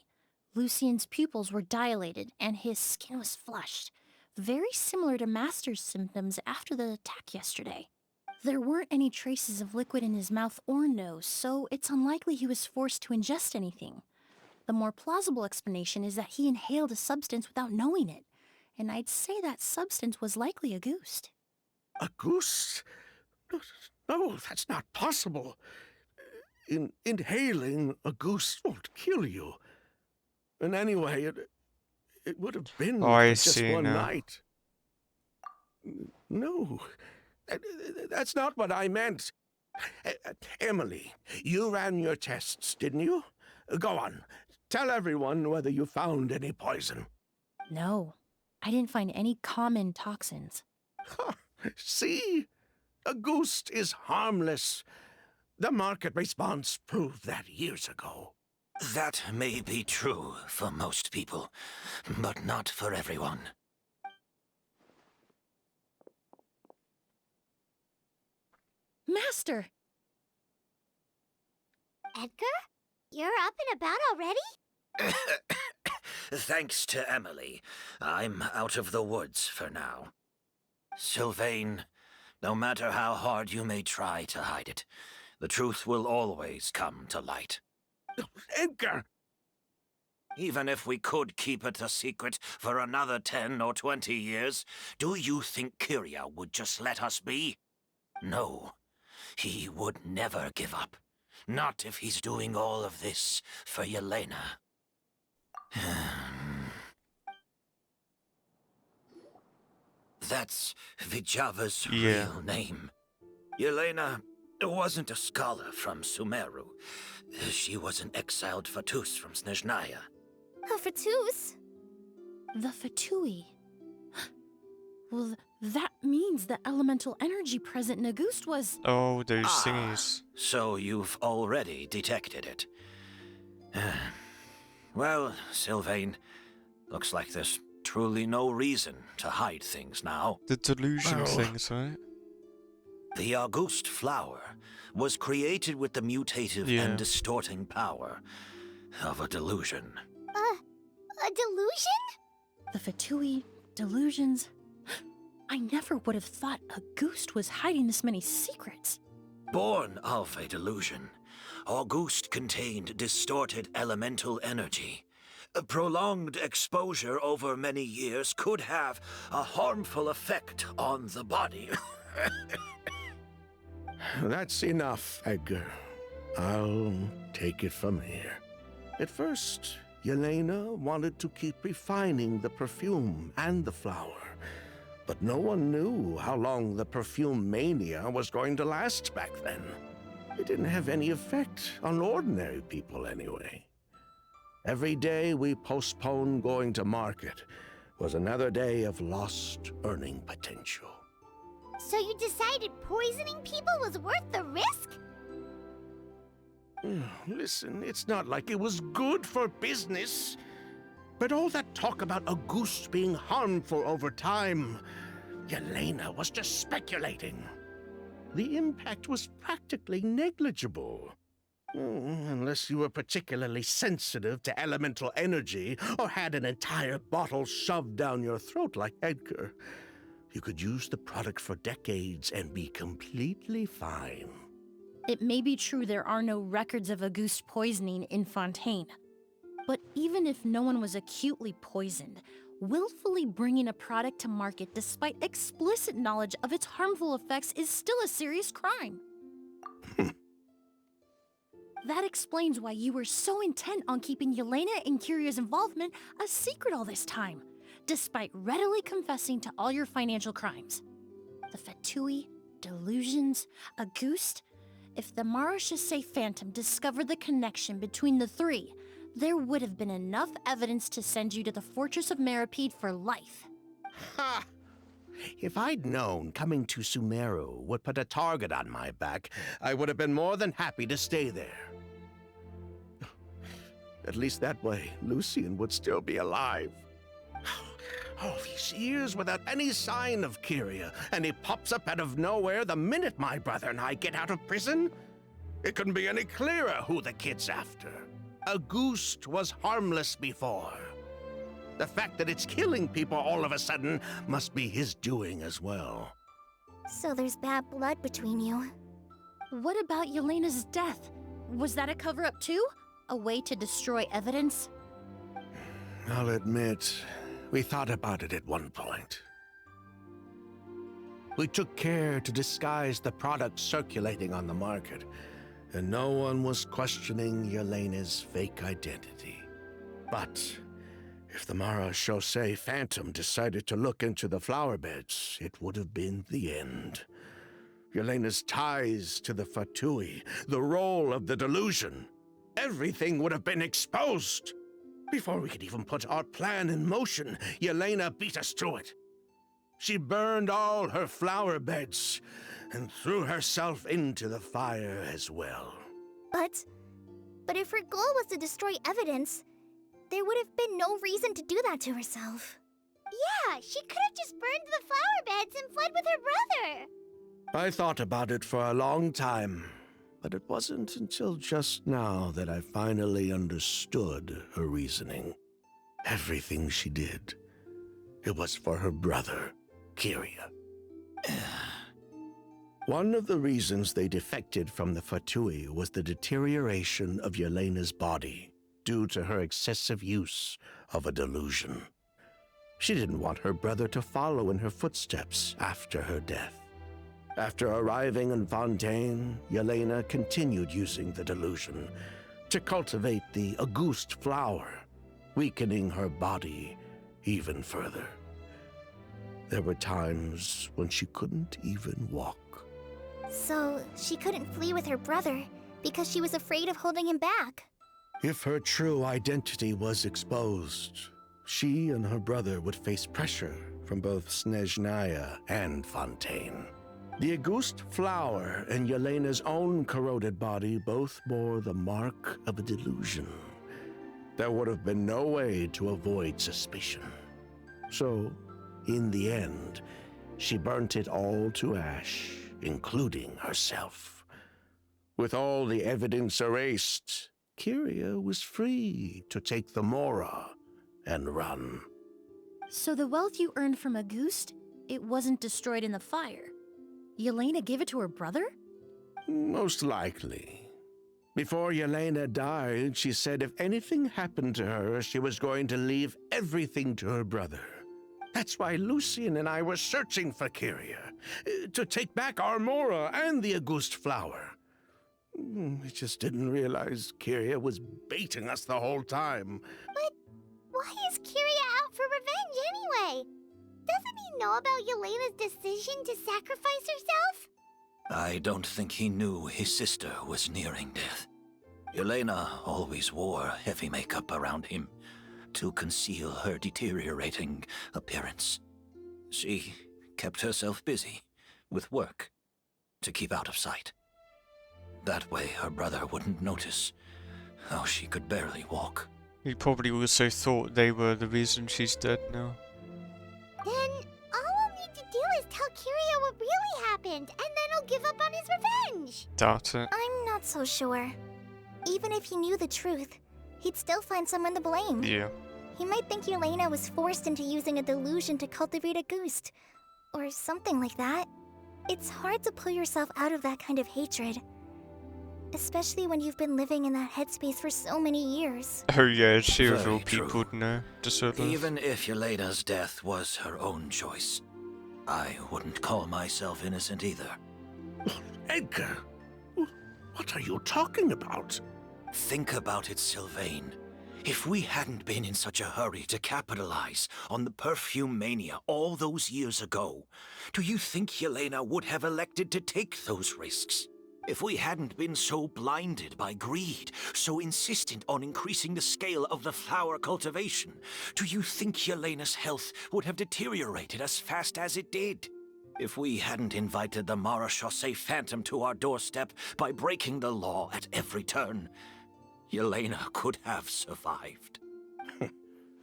Lucien's pupils were dilated, and his skin was flushed. Very similar to Master's symptoms after the attack yesterday. There weren't any traces of liquid in his mouth or nose, so it's unlikely he was forced to ingest anything. The more plausible explanation is that he inhaled a substance without knowing it, and I'd say that substance was likely a ghost. A goose? No, that's not possible. Inhaling a goose won't kill you. And anyway, it would have been Oh, for I just see one now. night. No, that's not what I meant. Emilie, you ran your tests, didn't you? Go on, tell everyone whether you found any poison. No, I didn't find any common toxins. See? A ghost is harmless. The market response proved that years ago. That may be true for most people, but not for everyone. Master! Edgar? You're up and about already? Thanks to Emilie, I'm out of the woods for now. Sylvain, no matter how hard you may try to hide it, the truth will always come to light. Edgar! Even if we could keep it a secret for another 10 or 20 years, do you think Kyria would just let us be? No. He would never give up. Not if he's doing all of this for Yelena. That's Vijava's real name. Yelena wasn't a scholar from Sumeru. She was an exiled Fatus from Snezhnaya. A Fatus? The Fatui. Well, that means the elemental energy present in Auguste was... Oh, those thingies. So you've already detected it. Well, Sylvain, looks like there's truly no reason to hide things now. The delusion things, right? The Auguste flower was created with the mutative and distorting power of a delusion. A delusion? The Fatui, delusions... I never would have thought Auguste was hiding this many secrets. Born of a delusion, Auguste contained distorted elemental energy. A prolonged exposure over many years could have a harmful effect on the body. That's enough, Edgar. I'll take it from here. At first, Yelena wanted to keep refining the perfume and the flower. But no one knew how long the perfume mania was going to last back then. It didn't have any effect on ordinary people anyway. Every day we postponed going to market was another day of lost earning potential. So you decided poisoning people was worth the risk? Listen, it's not like it was good for business. But all that talk about Auguste being harmful over time, Yelena was just speculating. The impact was practically negligible. Unless you were particularly sensitive to elemental energy or had an entire bottle shoved down your throat like Edgar. You could use the product for decades and be completely fine. It may be true there are no records of Auguste poisoning in Fontaine. But even if no one was acutely poisoned, willfully bringing a product to market despite explicit knowledge of its harmful effects is still a serious crime. That explains why you were so intent on keeping Yelena and Kyria's involvement a secret all this time, despite readily confessing to all your financial crimes. The Fatui, delusions, Auguste. If the Marechaussee Phantom discovered the connection between the three, there would have been enough evidence to send you to the Fortress of Meripede for life. Ha! If I'd known coming to Sumeru would put a target on my back, I would have been more than happy to stay there. At least that way, Lucien would still be alive. All these years without any sign of Kyria, and he pops up out of nowhere the minute my brother and I get out of prison? It couldn't be any clearer who the kid's after. Auguste was harmless before. The fact that it's killing people all of a sudden must be his doing as well. So there's bad blood between you. What about Yelena's death? Was that a cover-up too? A way to destroy evidence? I'll admit, we thought about it at one point. We took care to disguise the product circulating on the market, and no one was questioning Yelena's fake identity. But if the Marechaussee Phantom decided to look into the flower beds, it would have been the end. Yelena's ties to the Fatui, the role of the delusion, everything would have been exposed. Before we could even put our plan in motion, Yelena beat us to it. She burned all her flower beds and threw herself into the fire as well. But if her goal was to destroy evidence, there would have been no reason to do that to herself. Yeah, she could have just burned the flower beds and fled with her brother. I thought about it for a long time, but it wasn't until just now that I finally understood her reasoning. Everything she did, it was for her brother, Kyria. One of the reasons they defected from the Fatui was the deterioration of Yelena's body due to her excessive use of a delusion. She didn't want her brother to follow in her footsteps after her death. After arriving in Fontaine, Yelena continued using the delusion to cultivate the Auguste flower, weakening her body even further. There were times when she couldn't even walk. So, she couldn't flee with her brother because she was afraid of holding him back. If her true identity was exposed, she and her brother would face pressure from both Snezhnaya and Fontaine. The Auguste flower and Yelena's own corroded body both bore the mark of a delusion. There would have been no way to avoid suspicion. So, in the end, she burnt it all to ash, including herself. With all the evidence erased, Kyria was free to take the Mora and run. So the wealth you earned from Auguste, it wasn't destroyed in the fire. Yelena gave it to her brother? Most likely. Before Yelena died, she said if anything happened to her, she was going to leave everything to her brother. That's why Lucien and I were searching for Kyria, to take back our Mora and the Auguste flower. We just didn't realize Kyria was baiting us the whole time. But why is Kyria out for revenge anyway? Doesn't he know about Yelena's decision to sacrifice herself? I don't think he knew his sister was nearing death. Yelena always wore heavy makeup around him to conceal her deteriorating appearance. She kept herself busy with work to keep out of sight. That way her brother wouldn't notice how she could barely walk. He probably also thought they were the reason she's dead now. Then all we'll need to do is tell Kyria what really happened, and then he'll give up on his revenge. Doubt it. I'm not so sure. Even if he knew the truth, he'd still find someone to blame. Yeah. He might think Yelena was forced into using a delusion to cultivate a Auguste, or something like that. It's hard to pull yourself out of that kind of hatred, especially when you've been living in that headspace for so many years. Oh yeah, she of Very all true. people would know. Deserve. Even if Yelena's death was her own choice, I wouldn't call myself innocent either. Edgar, what are you talking about? Think about it, Sylvain. If we hadn't been in such a hurry to capitalize on the perfume mania all those years ago, do you think Yelena would have elected to take those risks? If we hadn't been so blinded by greed, so insistent on increasing the scale of the flower cultivation, do you think Yelena's health would have deteriorated as fast as it did? If we hadn't invited the Marechaussee Phantom to our doorstep by breaking the law at every turn, Yelena could have survived.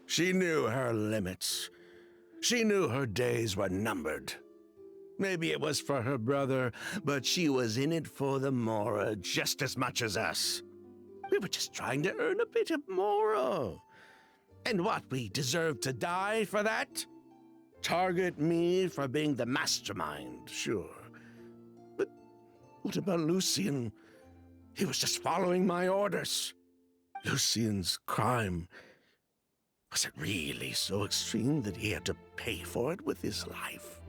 She knew her limits. She knew her days were numbered. Maybe it was for her brother, but she was in it for the Mora just as much as us. We were just trying to earn a bit of Mora. And what, we deserve to die for that? Target me for being the mastermind, sure. But what about Lucien? He was just following my orders. Lucien's crime, was it really so extreme that he had to pay for it with his life?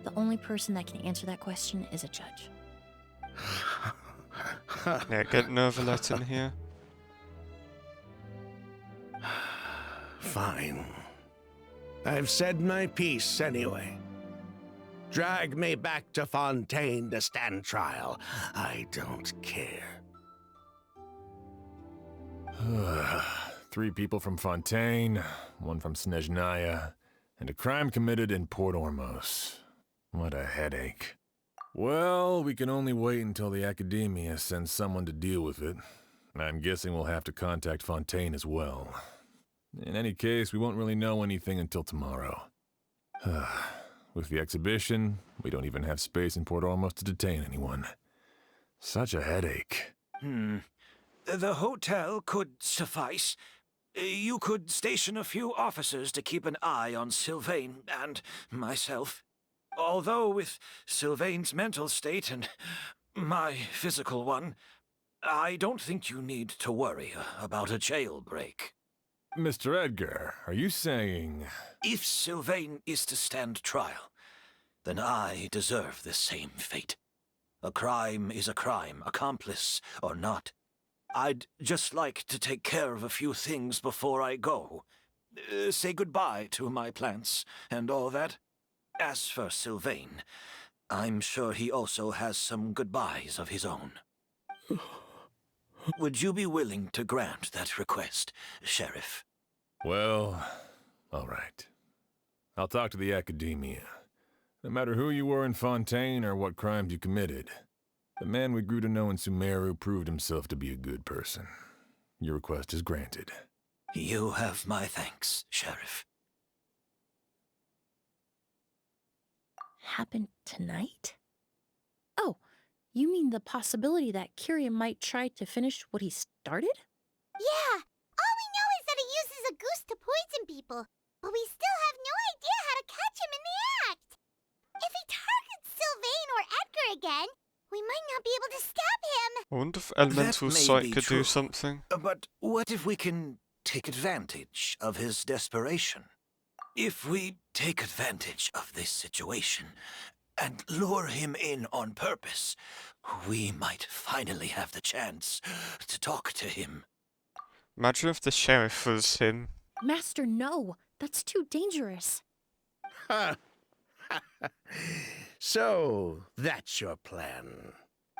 The only person that can answer that question is a judge. Yeah, get Nervalet in here. Fine. I've said my piece anyway. Drag me back to Fontaine to stand trial. I don't care. 3 people from Fontaine, 1 from Snezhnaya, and a crime committed in Port Ormos. What a headache. Well, we can only wait until the Academia sends someone to deal with it. I'm guessing we'll have to contact Fontaine as well. In any case, we won't really know anything until tomorrow. With the exhibition, we don't even have space in Port Ormos to detain anyone. Such a headache. The hotel could suffice. You could station a few officers to keep an eye on Sylvain and myself. Although with Sylvain's mental state and my physical one, I don't think you need to worry about a jailbreak. Mr. Edgar, are you saying... If Sylvain is to stand trial, then I deserve the same fate. A crime is a crime, accomplice or not. I'd just like to take care of a few things before I go. Say goodbye to my plants and all that. As for Sylvain, I'm sure he also has some goodbyes of his own. Would you be willing to grant that request, Sheriff? Well, all right. I'll talk to the Academia. No matter who you were in Fontaine or what crimes you committed, the man we grew to know in Sumeru proved himself to be a good person. Your request is granted. You have my thanks, Sheriff. Happen tonight? Oh, you mean the possibility that Kyria might try to finish what he started? Yeah, all we know is that he uses a goose to poison people, but we still have no idea how to catch him in the act. If he targets Sylvain or Edgar again, we might not be able to stop him. I wonder if Elemental That may Sight be could true. do something. But what if we can take advantage of his desperation? If we take advantage of this situation and lure him in on purpose, we might finally have the chance to talk to him. Imagine if the sheriff was him. Master, no. That's too dangerous. So, that's your plan.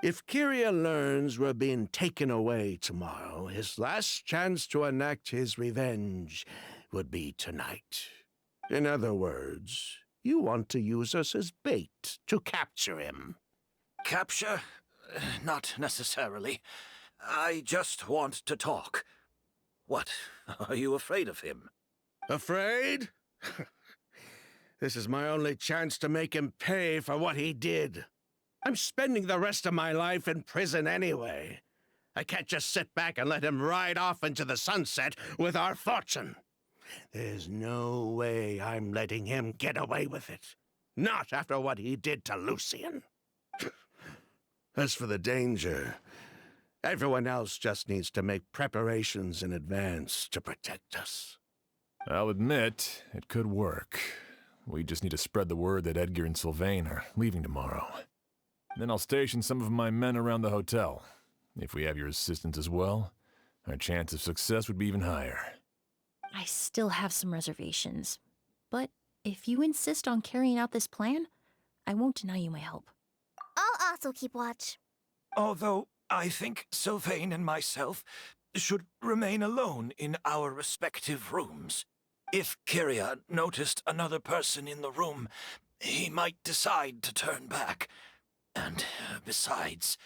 If Kyria learns we're being taken away tomorrow, his last chance to enact his revenge would be tonight. In other words, you want to use us as bait to capture him. Capture? Not necessarily. I just want to talk. What? Are you afraid of him? Afraid? This is my only chance to make him pay for what he did. I'm spending the rest of my life in prison anyway. I can't just sit back and let him ride off into the sunset with our fortune. There's no way I'm letting him get away with it. Not after what he did to Lucian. As for the danger, everyone else just needs to make preparations in advance to protect us. I'll admit, it could work. We just need to spread the word that Edgar and Sylvain are leaving tomorrow. Then I'll station some of my men around the hotel. If we have your assistance as well, our chance of success would be even higher. I still have some reservations. But if you insist on carrying out this plan, I won't deny you my help. I'll also keep watch. Although I think Sylvain and myself should remain alone in our respective rooms. If Kyria noticed another person in the room, he might decide to turn back. And besides,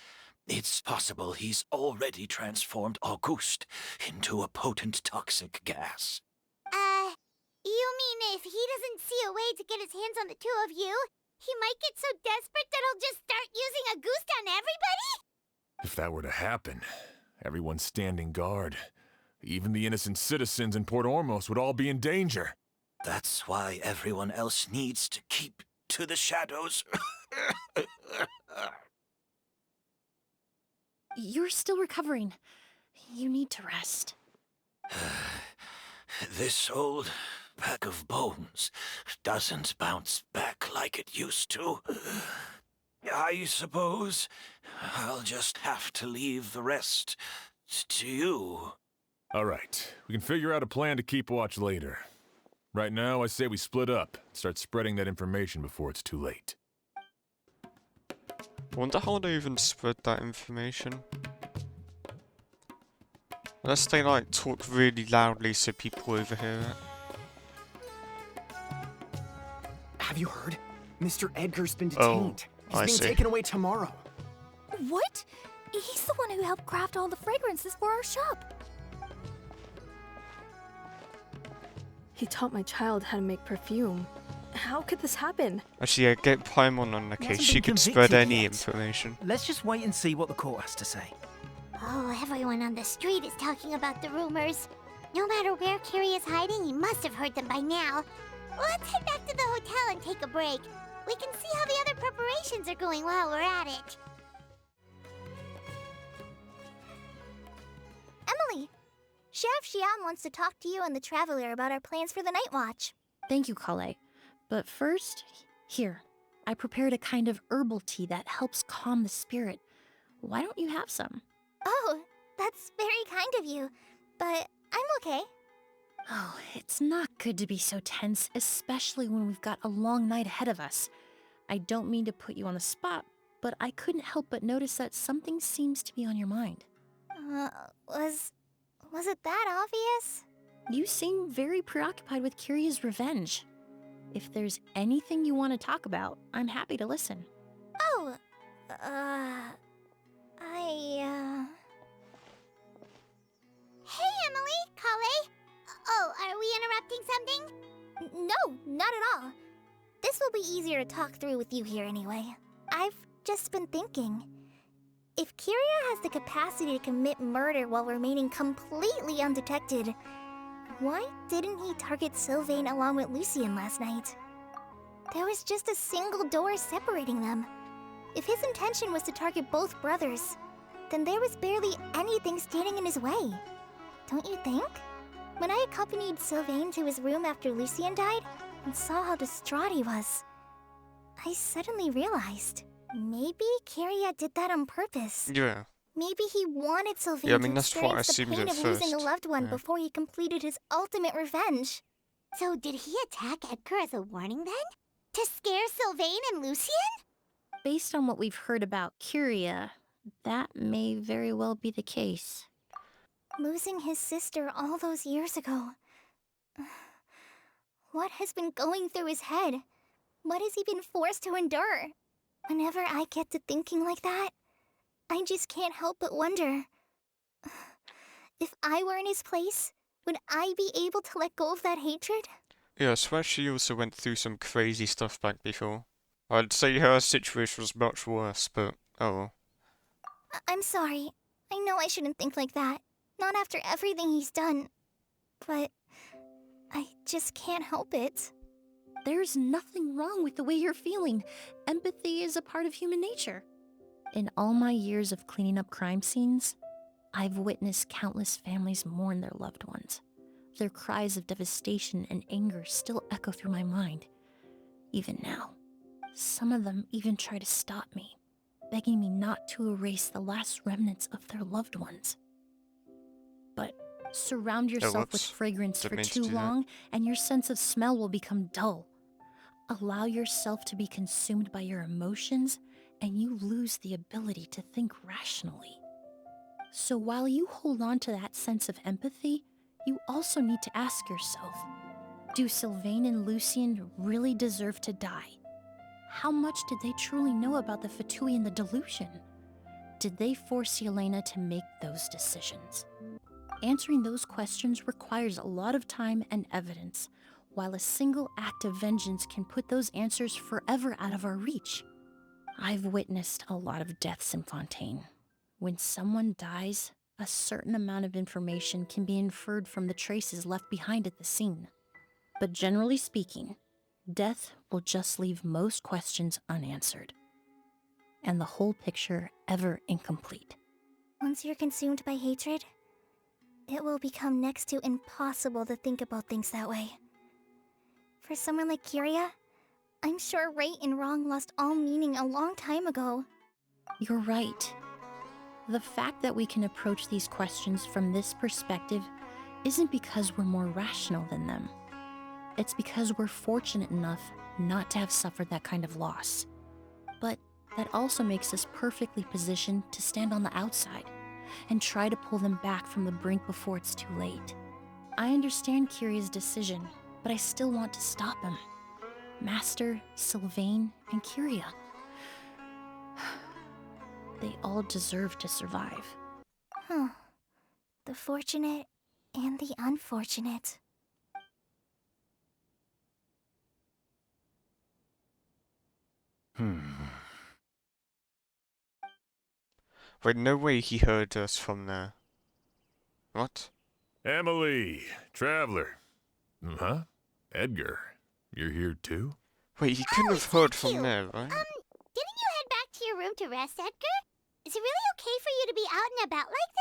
it's possible he's already transformed Auguste into a potent toxic gas. You mean if he doesn't see a way to get his hands on the two of you, he might get so desperate that he'll just start using a goose on everybody? If that were to happen, everyone's standing guard. Even the innocent citizens in Port Ormos would all be in danger. That's why everyone else needs to keep to the shadows. You're still recovering. You need to rest. This old bag of bones doesn't bounce back like it used to. I suppose I'll just have to leave the rest to you. All right, we can figure out a plan to keep watch later. Right now, I say we split up, start spreading that information before it's too late. I wonder how they even spread that information. Unless they like talk really loudly so people overhear it. Have you heard? Mr. Edgar's been Oh, detained. He's I being see. taken away tomorrow. What? He's the one who helped craft all the fragrances for our shop. He taught my child how to make perfume. How could this happen? Actually, yeah, get Paimon on the case. hasn't She been could spread convicted any yet. information. Let's just wait and see what the court has to say. Oh, everyone on the street is talking about the rumors. No matter where Carrie is hiding, he must have heard them by now. Let's head back to the hotel and take a break. We can see how the other preparations are going while we're at it. Emily, Sheriff Xian wants to talk to you and the Traveler about our plans for the Night Watch. Thank you, Kale. But first, here, I prepared a kind of herbal tea that helps calm the spirit. Why don't you have some? Oh, that's very kind of you, but I'm okay. Oh, it's not good to be so tense, especially when we've got a long night ahead of us. I don't mean to put you on the spot, but I couldn't help but notice that something seems to be on your mind. Was it that obvious? You seem very preoccupied with Kiria's revenge. If there's anything you want to talk about, I'm happy to listen. Oh, Hey, Emily, Kale. Oh, are we interrupting something? No, not at all. This will be easier to talk through with you here anyway. I've just been thinking. If Kiria has the capacity to commit murder while remaining completely undetected, why didn't he target Sylvain along with Lucien last night? There was just a single door separating them. If his intention was to target both brothers, then there was barely anything standing in his way. Don't you think? When I accompanied Sylvain to his room after Lucien died and saw how distraught he was, I suddenly realized maybe Kiria did that on purpose. Yeah. Maybe he wanted Sylvain Yeah, I mean, to that's what I experience the assumed pain at of losing a first. loved one Yeah. before he completed his ultimate revenge. So did he attack Edgar as a warning then? To scare Sylvain and Lucien? Based on what we've heard about Kiria, that may very well be the case. Losing his sister all those years ago. What has been going through his head? What has he been forced to endure? Whenever I get to thinking like that, I just can't help but wonder. If I were in his place, would I be able to let go of that hatred? Yeah, I swear she also went through some crazy stuff back before. I'd say her situation was much worse, but oh well. I'm sorry. I know I shouldn't think like that. Not after everything he's done. But I just can't help it. There's nothing wrong with the way you're feeling. Empathy is a part of human nature. In all my years of cleaning up crime scenes, I've witnessed countless families mourn their loved ones. Their cries of devastation and anger still echo through my mind, even now. Some of them even try to stop me, begging me not to erase the last remnants of their loved ones. But surround yourself with whoops. fragrance Didn't for mean to too do that. long, and your sense of smell will become dull. Allow yourself to be consumed by your emotions, and you lose the ability to think rationally. So while you hold on to that sense of empathy, you also need to ask yourself, do Sylvain and Lucien really deserve to die? How much did they truly know about the Fatui and the delusion? Did they force Yelena to make those decisions? Answering those questions requires a lot of time and evidence, while a single act of vengeance can put those answers forever out of our reach. I've witnessed a lot of deaths in Fontaine. When someone dies, a certain amount of information can be inferred from the traces left behind at the scene. But generally speaking, death will just leave most questions unanswered, and the whole picture ever incomplete. Once you're consumed by hatred, it will become next to impossible to think about things that way. For someone like Kiria, I'm sure right and wrong lost all meaning a long time ago. You're right. The fact that we can approach these questions from this perspective isn't because we're more rational than them. It's because we're fortunate enough not to have suffered that kind of loss. But that also makes us perfectly positioned to stand on the outside, and try to pull them back from the brink before it's too late. I understand Kiria's decision, but I still want to stop him. Master, Sylvain, and Kiria. They all deserve to survive. Huh. The fortunate and the unfortunate. Wait, no way he heard us from there. What? Emilie, Traveler. Huh? Edgar, you're here too? Wait, he couldn't have heard from you. there, right? Didn't you head back to your room to rest, Edgar? Is it really okay for you to be out and about like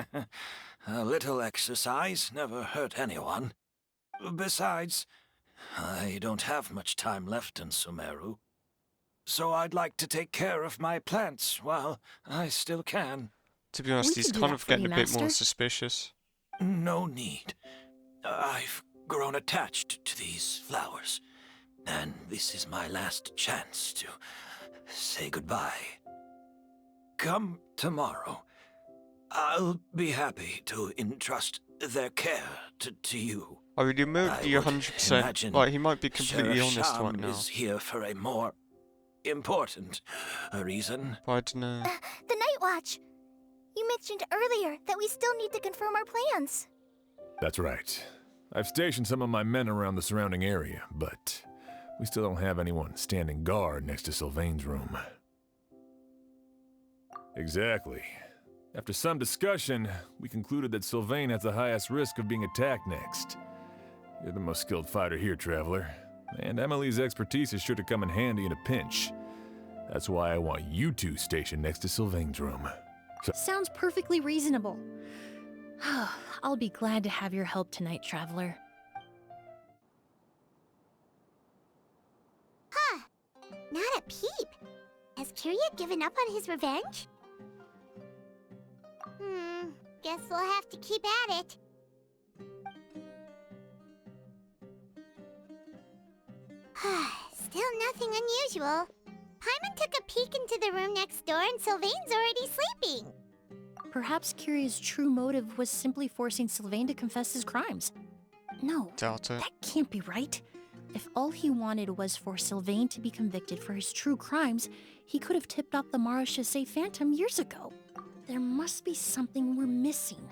this? A little exercise never hurt anyone. Besides, I don't have much time left in Sumeru. So I'd like to take care of my plants while I still can. To be honest, We he's can do kind that of for getting you, a bit more Master. suspicious. No need. I've grown attached to these flowers, and this is my last chance to say goodbye. Come tomorrow, I'll be happy to entrust their care to you. I would admit I you would 100%. imagine Like, he might be completely Sheriff honest Sham right now. is here for a more important reason. But I don't know. The Night Watch! You mentioned earlier that we still need to confirm our plans. That's right. I've stationed some of my men around the surrounding area, but we still don't have anyone standing guard next to Sylvain's room. Exactly. After some discussion, we concluded that Sylvain has the highest risk of being attacked next. You're the most skilled fighter here, Traveler, and Emilie's expertise is sure to come in handy in a pinch. That's why I want you two stationed next to Sylvain's room. Sounds perfectly reasonable. I'll be glad to have your help tonight, Traveler. Huh. Not a peep. Has Kiria given up on his revenge? Guess we'll have to keep at it. Still nothing unusual. Paimon took a peek into the room next door and Sylvain's already sleeping. Perhaps Kiria's true motive was simply forcing Sylvain to confess his crimes. No, Doubt it. that can't be right. If all he wanted was for Sylvain to be convicted for his true crimes, he could have tipped off the Marechaussee Phantom years ago. There must be something we're missing.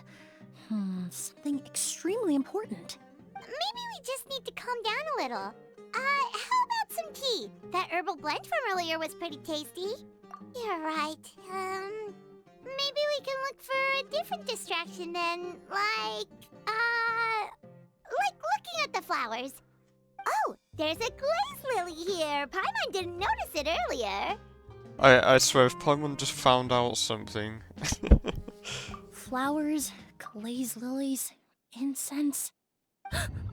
Something extremely important. Maybe we just need to calm down a little. How about some tea? That herbal blend from earlier was pretty tasty. You're right. Maybe we can look for a different distraction then, like looking at the flowers. Oh, there's a glaze lily here. Paimon didn't notice it earlier. I swear, if Paimon just found out something. Flowers, glaze lilies, incense.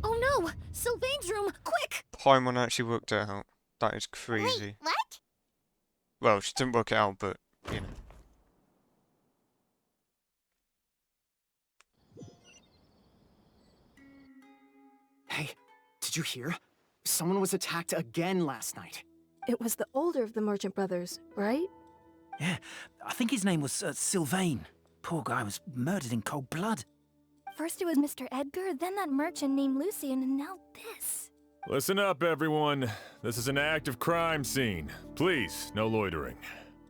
Oh no! Sylvain's room! Quick! Paimon actually worked it out. That is crazy. Wait, what? Well, she didn't work it out, but, you know. Hey, did you hear? Someone was attacked again last night. It was the older of the merchant brothers, right? Yeah, I think his name was Sylvain. Poor guy was murdered in cold blood. First it was Mr. Edgar, then that merchant named Lucian, and now this. Listen up, everyone. This is an active crime scene. Please, no loitering.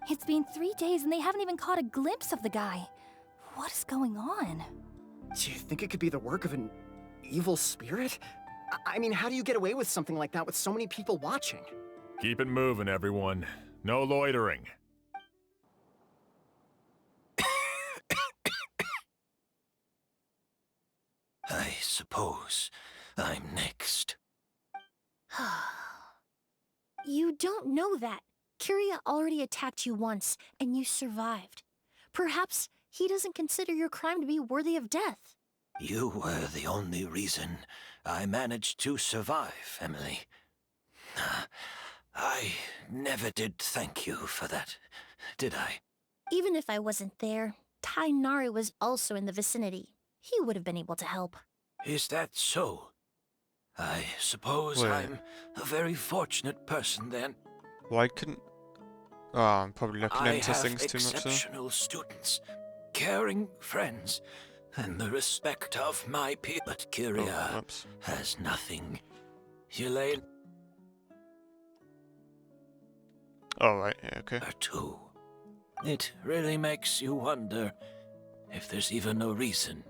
It's been 3 days and they haven't even caught a glimpse of the guy. What is going on? Do you think it could be the work of an evil spirit? I mean, how do you get away with something like that with so many people watching? Keep it moving, everyone. No loitering. I suppose I'm next. You don't know that. Kiria already attacked you once, and you survived. Perhaps he doesn't consider your crime to be worthy of death. You were the only reason I managed to survive, Emilie. I never did thank you for that, did I? Even if I wasn't there, Tainari was also in the vicinity. He would have been able to help. Is that so? I suppose Wait. I'm a very fortunate person then. Why couldn't... Oh, I'm probably looking I into have things too much, though. exceptional students caring friends, and the respect of my people. But Kyria whoops. has nothing. Elaine Alright, yeah, okay. are too. It really makes you wonder if there's even a reason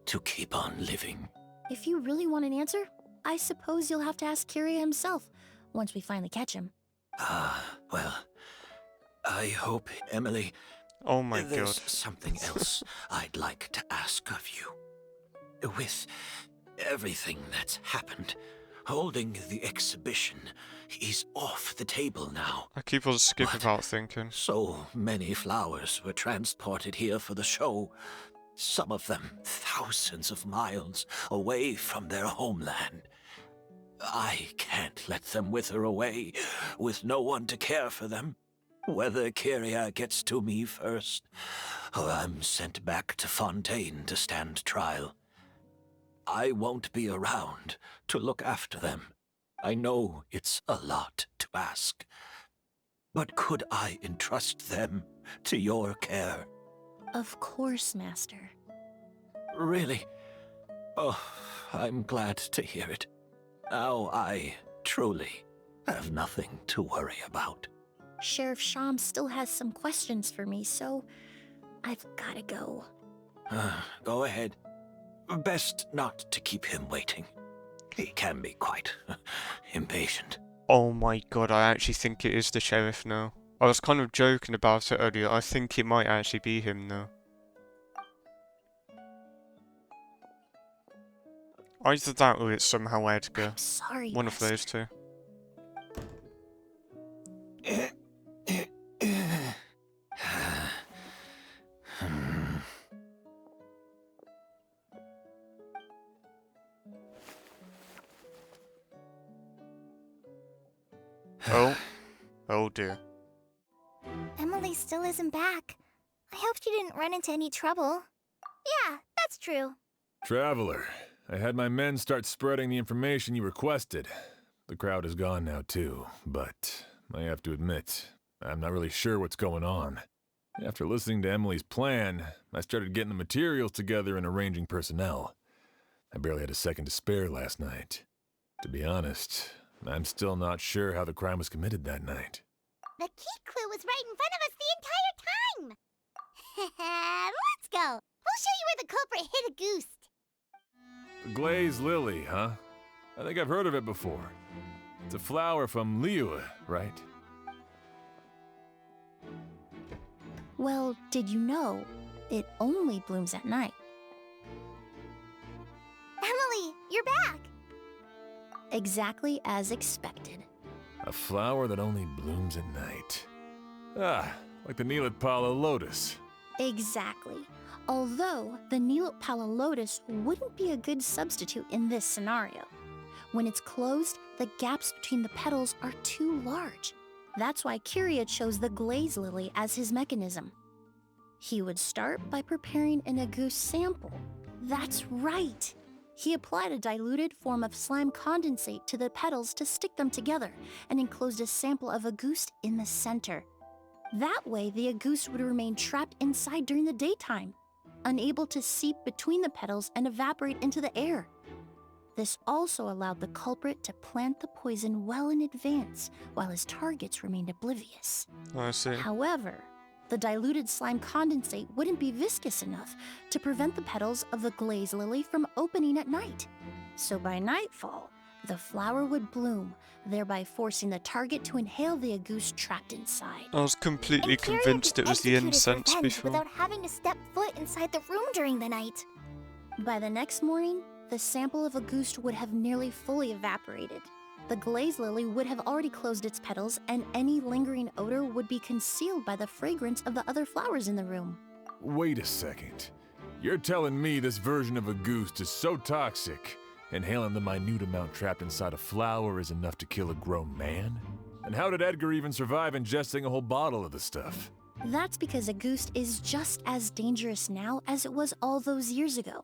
to keep on living. If you really want an answer, I suppose you'll have to ask Kyria himself once we finally catch him. Well, I hope, Emilie, Oh my there's god. something else I'd like to ask of you. With everything that's happened, holding the exhibition is off the table now. I keep on skipping What? without thinking. So many flowers were transported here for the show. Some of them thousands of miles away from their homeland. I can't let them wither away with no one to care for them. Whether Kyria gets to me first, or I'm sent back to Fontaine to stand trial, I won't be around to look after them. I know it's a lot to ask, but could I entrust them to your care? Of course, Master. Really? Oh, I'm glad to hear it. Now I truly have nothing to worry about. Sheriff Sham still has some questions for me, so I've gotta go. Go ahead. Best not to keep him waiting. He can be quite impatient. Oh my god, I actually think it is the sheriff now. I was kind of joking about it earlier. I think it might actually be him now. Either that or it's somehow Edgar. I'm sorry, One Master. of those two. Oh. Oh dear. Emily still isn't back. I hope she didn't run into any trouble. Yeah, that's true. Traveler, I had my men start spreading the information you requested. The crowd is gone now too, but I have to admit, I'm not really sure what's going on. After listening to Emily's plan, I started getting the materials together and arranging personnel. I barely had a second to spare last night. To be honest, I'm still not sure how the crime was committed that night. The key clue was right in front of us the entire time. Let's go. We'll show you where the culprit hid a goose. The glazed lily, huh? I think I've heard of it before. It's a flower from Liyue, right? Well, did you know it only blooms at night? Emily, you're back! Exactly as expected. A flower that only blooms at night. Ah, like the Neelitpala lotus. Exactly. Although the Neelitpala lotus wouldn't be a good substitute in this scenario. When it's closed, the gaps between the petals are too large. That's why Kyria chose the glaze lily as his mechanism. He would start by preparing an agouti sample. That's right! He applied a diluted form of slime condensate to the petals to stick them together and enclosed a sample of agouti in the center. That way, the agouti would remain trapped inside during the daytime, unable to seep between the petals and evaporate into the air. This also allowed the culprit to plant the poison well in advance, while his targets remained oblivious. I see. However, the diluted slime condensate wouldn't be viscous enough to prevent the petals of the glaze lily from opening at night. So by nightfall, the flower would bloom, thereby forcing the target to inhale the agouti trapped inside. I was completely And Kyria convinced could it was the execute his incense revenge before. without having to step foot inside the room during the night. By the next morning, the sample of agouti would have nearly fully evaporated. The glaze lily would have already closed its petals, and any lingering odor would be concealed by the fragrance of the other flowers in the room. Wait a second. You're telling me this version of a goose is so toxic, inhaling the minute amount trapped inside a flower is enough to kill a grown man? And how did Edgar even survive ingesting a whole bottle of the stuff? That's because agouti is just as dangerous now as it was all those years ago.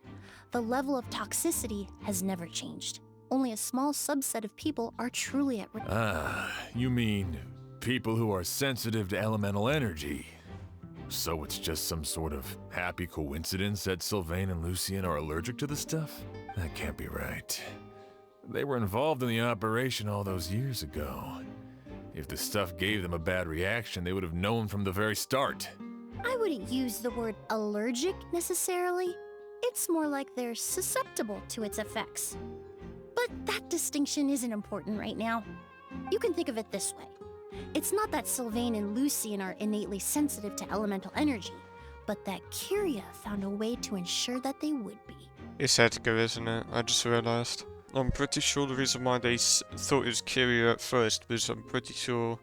The level of toxicity has never changed. Only a small subset of people are truly at risk. Ah, you mean people who are sensitive to elemental energy. So it's just some sort of happy coincidence that Sylvain and Lucien are allergic to the stuff? That can't be right. They were involved in the operation all those years ago. If the stuff gave them a bad reaction, they would have known from the very start. I wouldn't use the word allergic necessarily. It's more like they're susceptible to its effects. But that distinction isn't important right now. You can think of it this way. It's not that Sylvain and Lucien are innately sensitive to elemental energy, but that Kyria found a way to ensure that they would be. It's Edgar, isn't it? I just realised. I'm pretty sure the reason why they thought it was Kyria at first was I'm pretty sure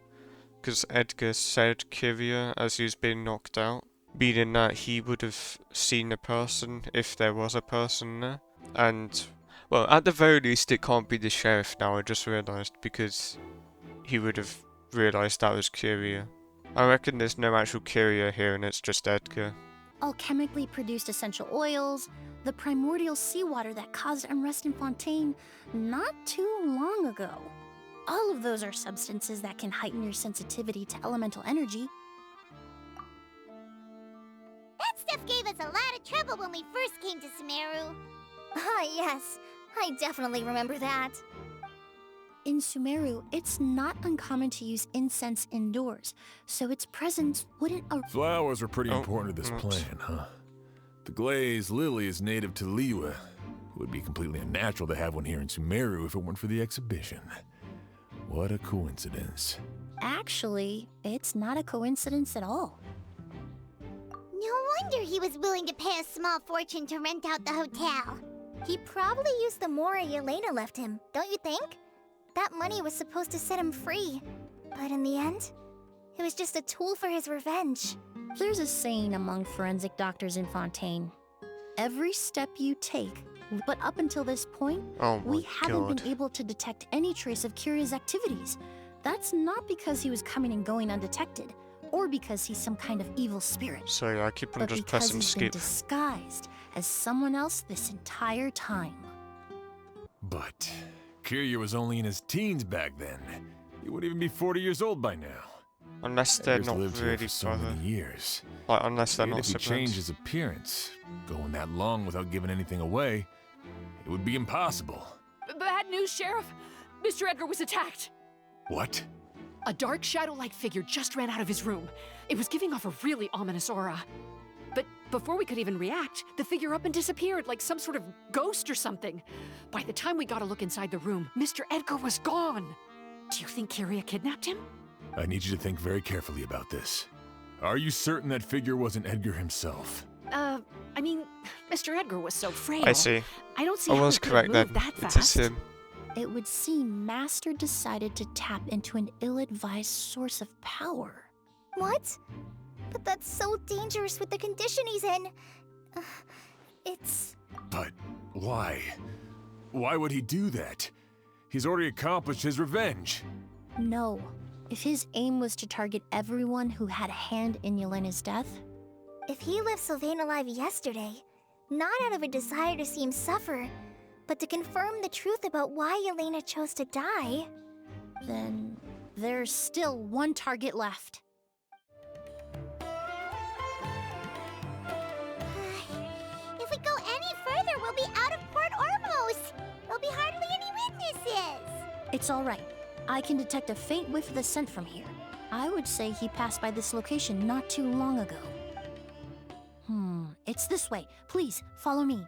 because Edgar said Kyria as he was being knocked out, meaning that he would have seen a person if there was a person there. And, well, at the very least it can't be the sheriff now, I just realised, because he would have realised that was Kyria. I reckon there's no actual Kyria here and it's just Edgar. Alchemically produced essential oils, the primordial seawater that caused unrest in Fontaine not too long ago. All of those are substances that can heighten your sensitivity to elemental energy. That stuff gave us a lot of trouble when we first came to Sumeru. Ah, yes. I definitely remember that. In Sumeru, it's not uncommon to use incense indoors, so its presence wouldn't... Flowers were pretty important to this plan, huh? The glazed lily is native to Liyue. It would be completely unnatural to have one here in Sumeru if it weren't for the exhibition. What a coincidence. Actually, it's not a coincidence at all. No wonder he was willing to pay a small fortune to rent out the hotel. He probably used the mora Yelena left him, don't you think? That money was supposed to set him free. But in the end, it was just a tool for his revenge. There's a saying among forensic doctors in Fontaine. Every step you take, but up until this point, we haven't been able to detect any trace of Kyria's activities. That's not because he was coming and going undetected, or because he's some kind of evil spirit. Sorry, I keep on but just because pressing he's skip. been disguised as someone else this entire time. But Kyria was only in his teens back then. He wouldn't even be 40 years old by now. Unless they're Edgar's not lived here really for so brother. many years. Like, unless they're Even not if he siblings. changed his appearance, going that long without giving anything away, it would be impossible. Bad news, Sheriff. Mr. Edgar was attacked. What? A dark shadow-like figure just ran out of his room. It was giving off a really ominous aura. But before we could even react, the figure up and disappeared like some sort of ghost or something. By the time we got a look inside the room, Mr. Edgar was gone. Do you think Kyria kidnapped him? I need you to think very carefully about this. Are you certain that figure wasn't Edgar himself? I mean, Mr. Edgar was so frail. I see. I don't see I how was he could correct have then. moved that It fast. is him. It would seem Master decided to tap into an ill-advised source of power. What? But that's so dangerous with the condition he's in. It's... But why? Why would he do that? He's already accomplished his revenge. No. If his aim was to target everyone who had a hand in Yelena's death... If he left Sylvain alive yesterday, not out of a desire to see him suffer, but to confirm the truth about why Yelena chose to die... Then there's still one target left. If we go any further, we'll be out of Port Ormos. There'll be hardly any witnesses. It's all right. I can detect a faint whiff of the scent from here. I would say he passed by this location not too long ago. It's this way. Please, follow me.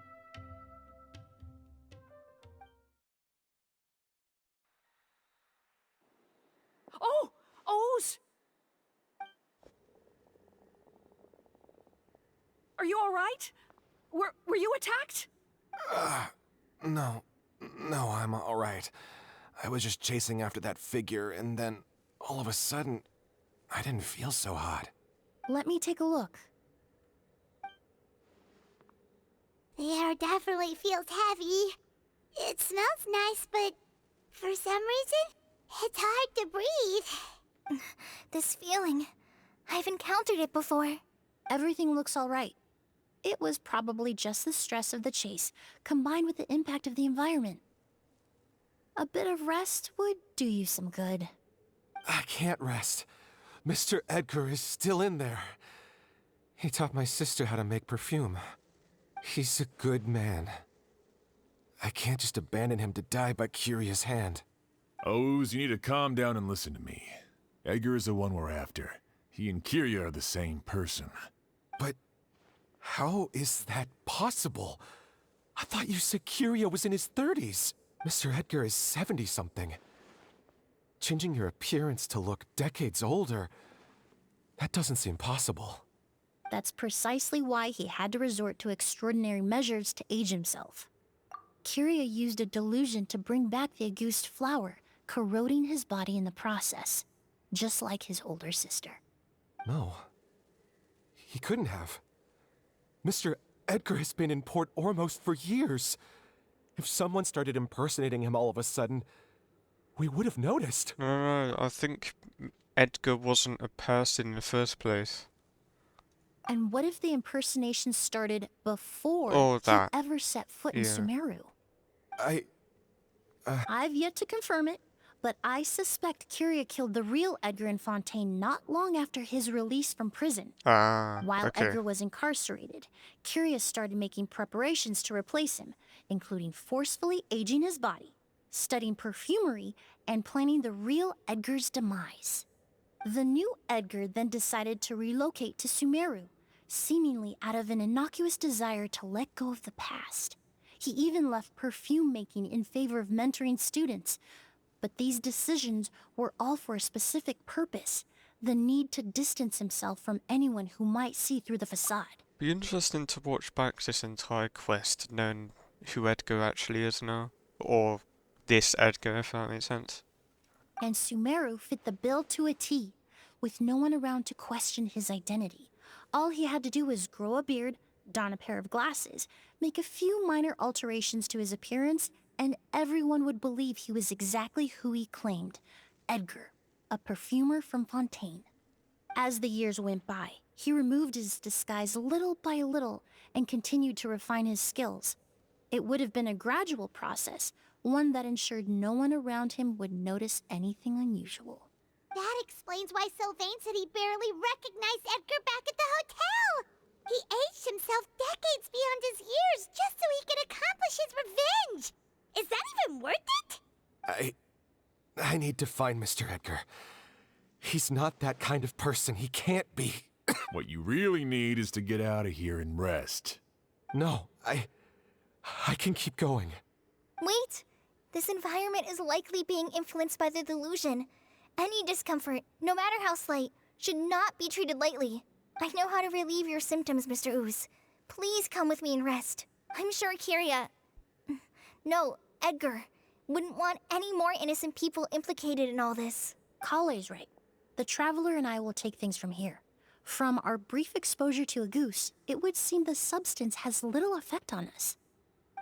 Oh! Oz! Are you all right? Were you attacked? No, I'm all right. I was just chasing after that figure, and then all of a sudden, I didn't feel so hot. Let me take a look. The air definitely feels heavy. It smells nice, but for some reason, it's hard to breathe. This feeling, I've encountered it before. Everything looks all right. It was probably just the stress of the chase, combined with the impact of the environment. A bit of rest would do you some good. I can't rest. Mr. Edgar is still in there. He taught my sister how to make perfume. He's a good man. I can't just abandon him to die by Curia's hand. Oz, you need to calm down and listen to me. Edgar is the one we're after. He and Kiria are the same person. But how is that possible? I thought you said Kiria was in his 30s. Mr. Edgar is 70-something. Changing your appearance to look decades older, that doesn't seem possible. That's precisely why he had to resort to extraordinary measures to age himself. Kiria used a delusion to bring back the Auguste flower, corroding his body in the process, just like his older sister. No. He couldn't have. Mr. Edgar has been in Port Ormos for years. If someone started impersonating him all of a sudden, we would have noticed. No, I think Edgar wasn't a person in the first place. And what if the impersonation started before he ever set foot in Sumeru? I've yet to confirm it, but I suspect Kiria killed the real Edgar in Fontaine not long after his release from prison. While Edgar was incarcerated, Kiria started making preparations to replace him, including forcefully aging his body, studying perfumery, and planning the real Edgar's demise. The new Edgar then decided to relocate to Sumeru, seemingly out of an innocuous desire to let go of the past. He even left perfume making in favor of mentoring students. But these decisions were all for a specific purpose, the need to distance himself from anyone who might see through the facade. Be interesting to watch back this entire quest, knowing who Edgar actually is now. Or this Edgar, if that makes sense. And Sumeru fit the bill to a T, with no one around to question his identity. All he had to do was grow a beard, don a pair of glasses, make a few minor alterations to his appearance, and everyone would believe he was exactly who he claimed, Edgar, a perfumer from Fontaine. As the years went by, he removed his disguise little by little and continued to refine his skills. It would have been a gradual process, one that ensured no one around him would notice anything unusual. That explains why Sylvain said he barely recognized Edgar back at the hotel. He aged himself decades beyond his years just so he could accomplish his revenge. Is that even worth it? I need to find Mr. Edgar. He's not that kind of person. He can't be. What you really need is to get out of here and rest. No, I can keep going. Wait! This environment is likely being influenced by the delusion. Any discomfort, no matter how slight, should not be treated lightly. I know how to relieve your symptoms, Mr. Ooze. Please come with me and rest. I'm sure Kiria... No, Edgar wouldn't want any more innocent people implicated in all this. Kale's right. The Traveler and I will take things from here. From our brief exposure to a goose, it would seem the substance has little effect on us.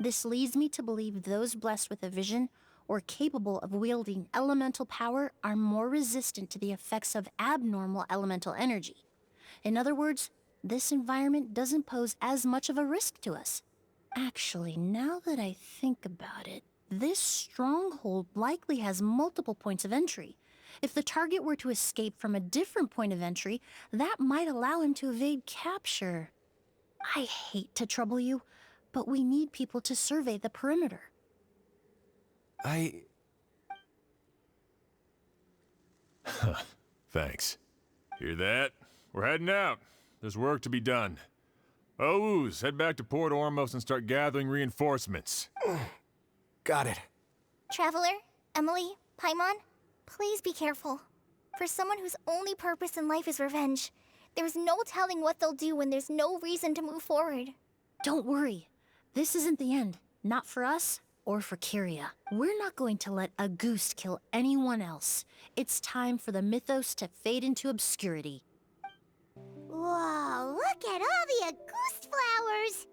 This leads me to believe those blessed with a vision or capable of wielding elemental power are more resistant to the effects of abnormal elemental energy. In other words, this environment doesn't pose as much of a risk to us. Actually, now that I think about it, this stronghold likely has multiple points of entry. If the target were to escape from a different point of entry, that might allow him to evade capture. I hate to trouble you, but we need people to survey the perimeter. Thanks. Hear that? We're heading out. There's work to be done. Ooze, head back to Port Ormos and start gathering reinforcements. Got it. Traveler, Emilie, Paimon, please be careful. For someone whose only purpose in life is revenge, there's no telling what they'll do when there's no reason to move forward. Don't worry. This isn't the end. Not for us or for Kiria. We're not going to let a goose kill anyone else. It's time for the mythos to fade into obscurity. Whoa, look at all the Auguste flowers!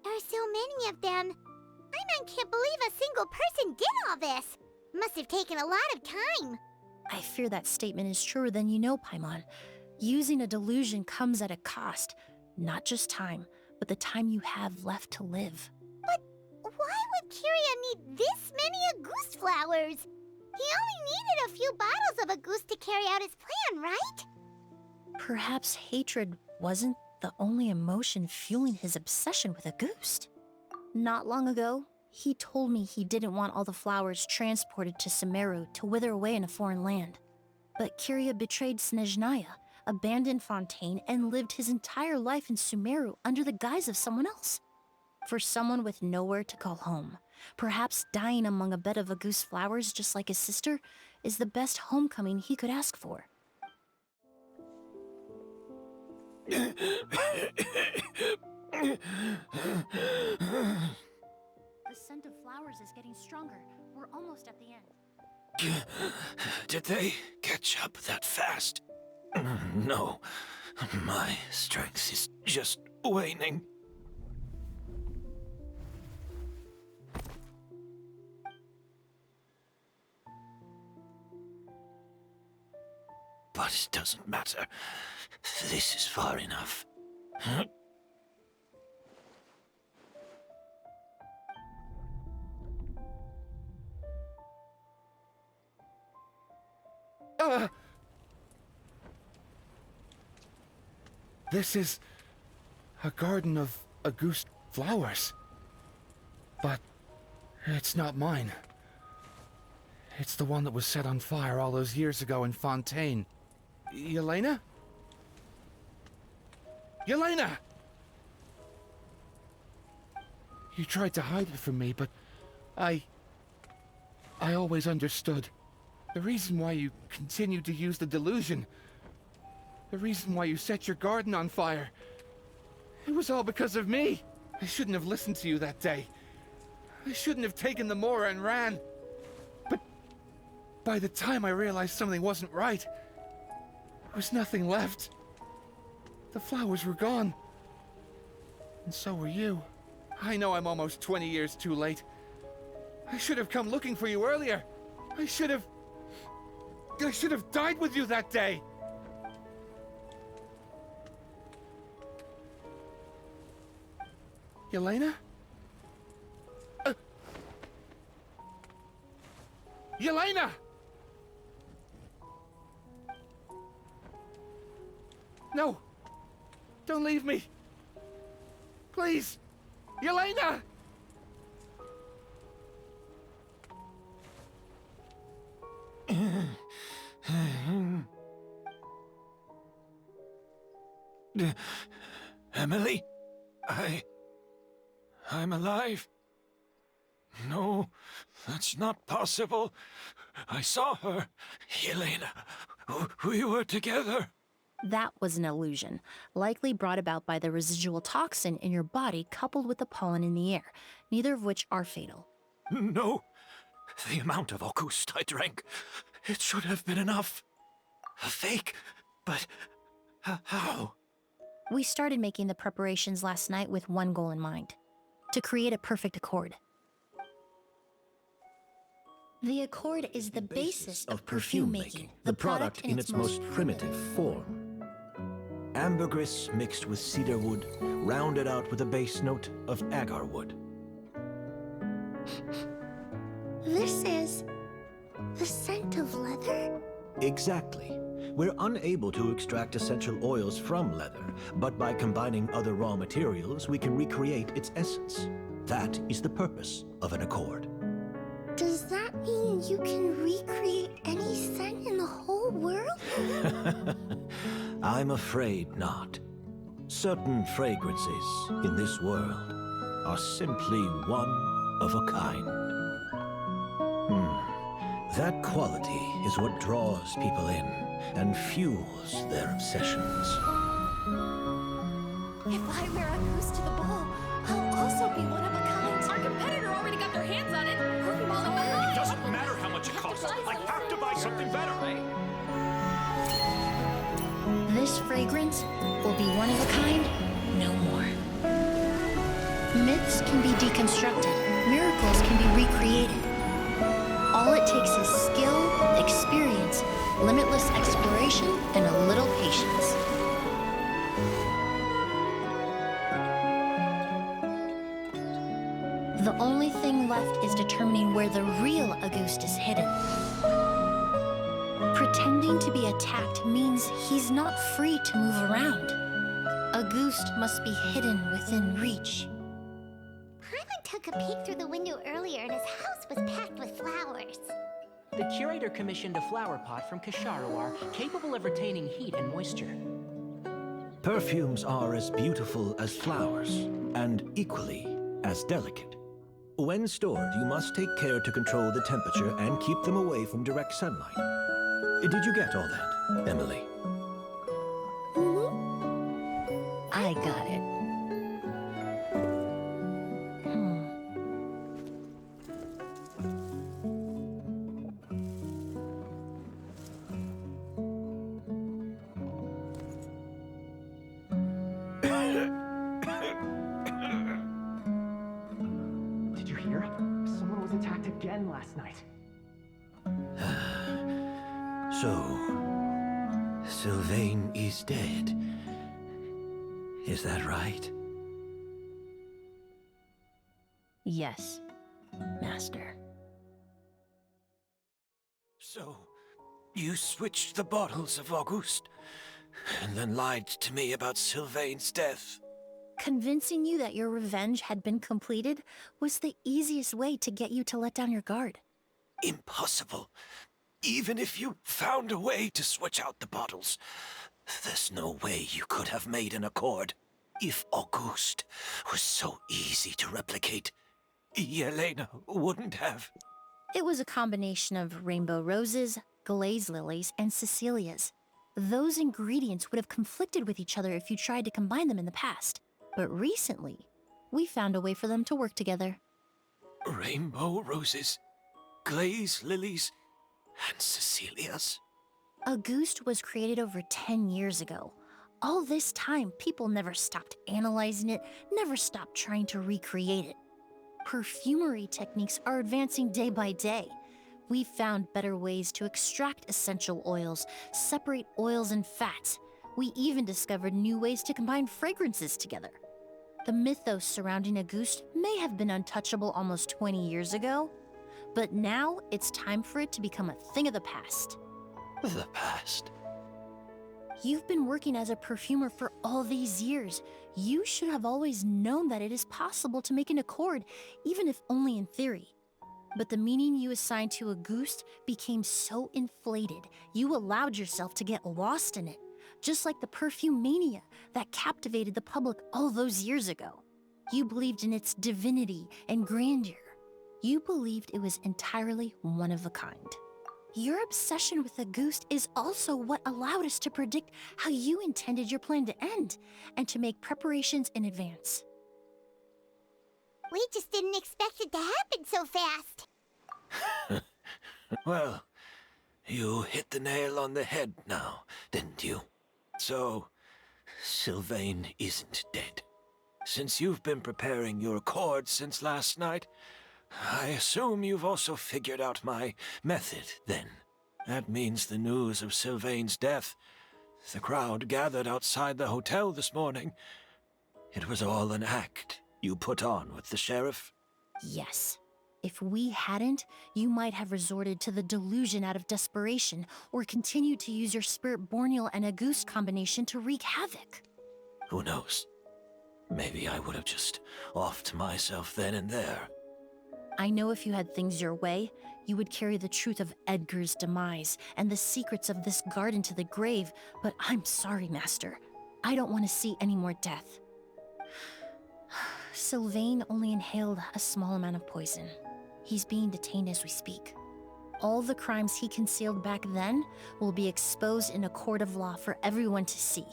There are so many of them. I can't believe a single person did all this. Must have taken a lot of time. I fear that statement is truer than you know, Paimon. Using a delusion comes at a cost. Not just time, but the time you have left to live. But why would Kiria need this many Auguste flowers? He only needed a few bottles of Auguste to carry out his plan, right? Perhaps hatred wasn't the only emotion fueling his obsession with Auguste. Not long ago, he told me he didn't want all the flowers transported to Sumeru to wither away in a foreign land. But Kyria betrayed Snezhnaya, abandoned Fontaine, and lived his entire life in Sumeru under the guise of someone else. For someone with nowhere to call home, perhaps dying among a bed of Auguste flowers just like his sister is the best homecoming he could ask for. The scent of flowers is getting stronger. We're almost at the end. Did they catch up that fast? No. My strength is just waning. But it doesn't matter. This is far enough. This is a garden of Auguste flowers. But it's not mine. It's the one that was set on fire all those years ago in Fontaine. Yelena? Yelena! You tried to hide it from me, but I always understood. The reason why you continued to use the delusion, the reason why you set your garden on fire, it was all because of me. I shouldn't have listened to you that day. I shouldn't have taken the Mora and ran. But by the time I realized something wasn't right, there was nothing left. The flowers were gone. And so were you. I know I'm almost 20 years too late. I should have come looking for you earlier. I should have died with you that day. Yelena? Yelena! No! Don't leave me! Please! Yelena! Emilie? I'm alive. No, that's not possible. I saw her. Yelena, we were together. That was an illusion, likely brought about by the residual toxin in your body coupled with the pollen in the air, neither of which are fatal. No, the amount of Auguste I drank, it should have been enough. A fake, but how? We started making the preparations last night with one goal in mind: to create a perfect accord. The accord is the basis of perfume making, the product in its most primitive form. Ambergris mixed with cedarwood, rounded out with a base note of agarwood. This is the scent of leather? Exactly. We're unable to extract essential oils from leather, but by combining other raw materials, we can recreate its essence. That is the purpose of an accord. Does that mean you can recreate any scent in the whole world? I'm afraid not. Certain fragrances in this world are simply one of a kind. That quality is what draws people in and fuels their obsessions. If I wear a goose to the ball, I'll also be one of a kind. Our competitor already got their hands on it. It doesn't matter how much it costs. I have to buy something better. This fragrance will be one of a kind, no more. Myths can be deconstructed, miracles can be recreated. All it takes is skill, experience, limitless exploration, and a little patience. The only thing left is determining where the real Auguste is hidden. Pretending to be attacked means he's not free to move around. Auguste must be hidden within reach. Paimon took a peek through the window earlier and his house was packed with flowers. The curator commissioned a flower pot from Kasharawar capable of retaining heat and moisture. Perfumes are as beautiful as flowers, and equally as delicate. When stored, you must take care to control the temperature and keep them away from direct sunlight. Did you get all that, Emilie? I got it. Did you hear? Someone was attacked again last night. So, Sylvain is dead. Is that right? Yes, Master. So, you switched the bottles of Auguste, and then lied to me about Sylvain's death. Convincing you that your revenge had been completed was the easiest way to get you to let down your guard. Impossible. Even if you found a way to switch out the bottles, there's no way you could have made an accord. If Auguste was so easy to replicate, Yelena wouldn't have. It was a combination of rainbow roses, glaze lilies, and Cecilias. Those ingredients would have conflicted with each other if you tried to combine them in the past. But recently, we found a way for them to work together. Rainbow roses, glaze lilies, and Cecilias. Auguste was created over 10 years ago. All this time, people never stopped analyzing it, never stopped trying to recreate it. Perfumery techniques are advancing day by day. We've found better ways to extract essential oils, separate oils and fats. We even discovered new ways to combine fragrances together. The mythos surrounding Auguste may have been untouchable almost 20 years ago, but now it's time for it to become a thing of the past. The past? You've been working as a perfumer for all these years. You should have always known that it is possible to make an accord, even if only in theory. But the meaning you assigned to Auguste became so inflated, you allowed yourself to get lost in it, just like the perfume mania that captivated the public all those years ago. You believed in its divinity and grandeur. You believed it was entirely one of a kind. Your obsession with Auguste is also what allowed us to predict how you intended your plan to end, and to make preparations in advance. We just didn't expect it to happen so fast. Well, you hit the nail on the head now, didn't you? So, Sylvain isn't dead. Since you've been preparing your accord since last night, I assume you've also figured out my method, then. That means the news of Sylvain's death. The crowd gathered outside the hotel this morning. It was all an act you put on with the sheriff? Yes. If we hadn't, you might have resorted to the delusion out of desperation, or continued to use your Spirit Borneal and Auguste combination to wreak havoc. Who knows? Maybe I would have just offed myself then and there. I know if you had things your way, you would carry the truth of Edgar's demise and the secrets of this garden to the grave, but I'm sorry, Master. I don't want to see any more death. Sylvain only inhaled a small amount of poison. He's being detained as we speak. All the crimes he concealed back then will be exposed in a court of law for everyone to see,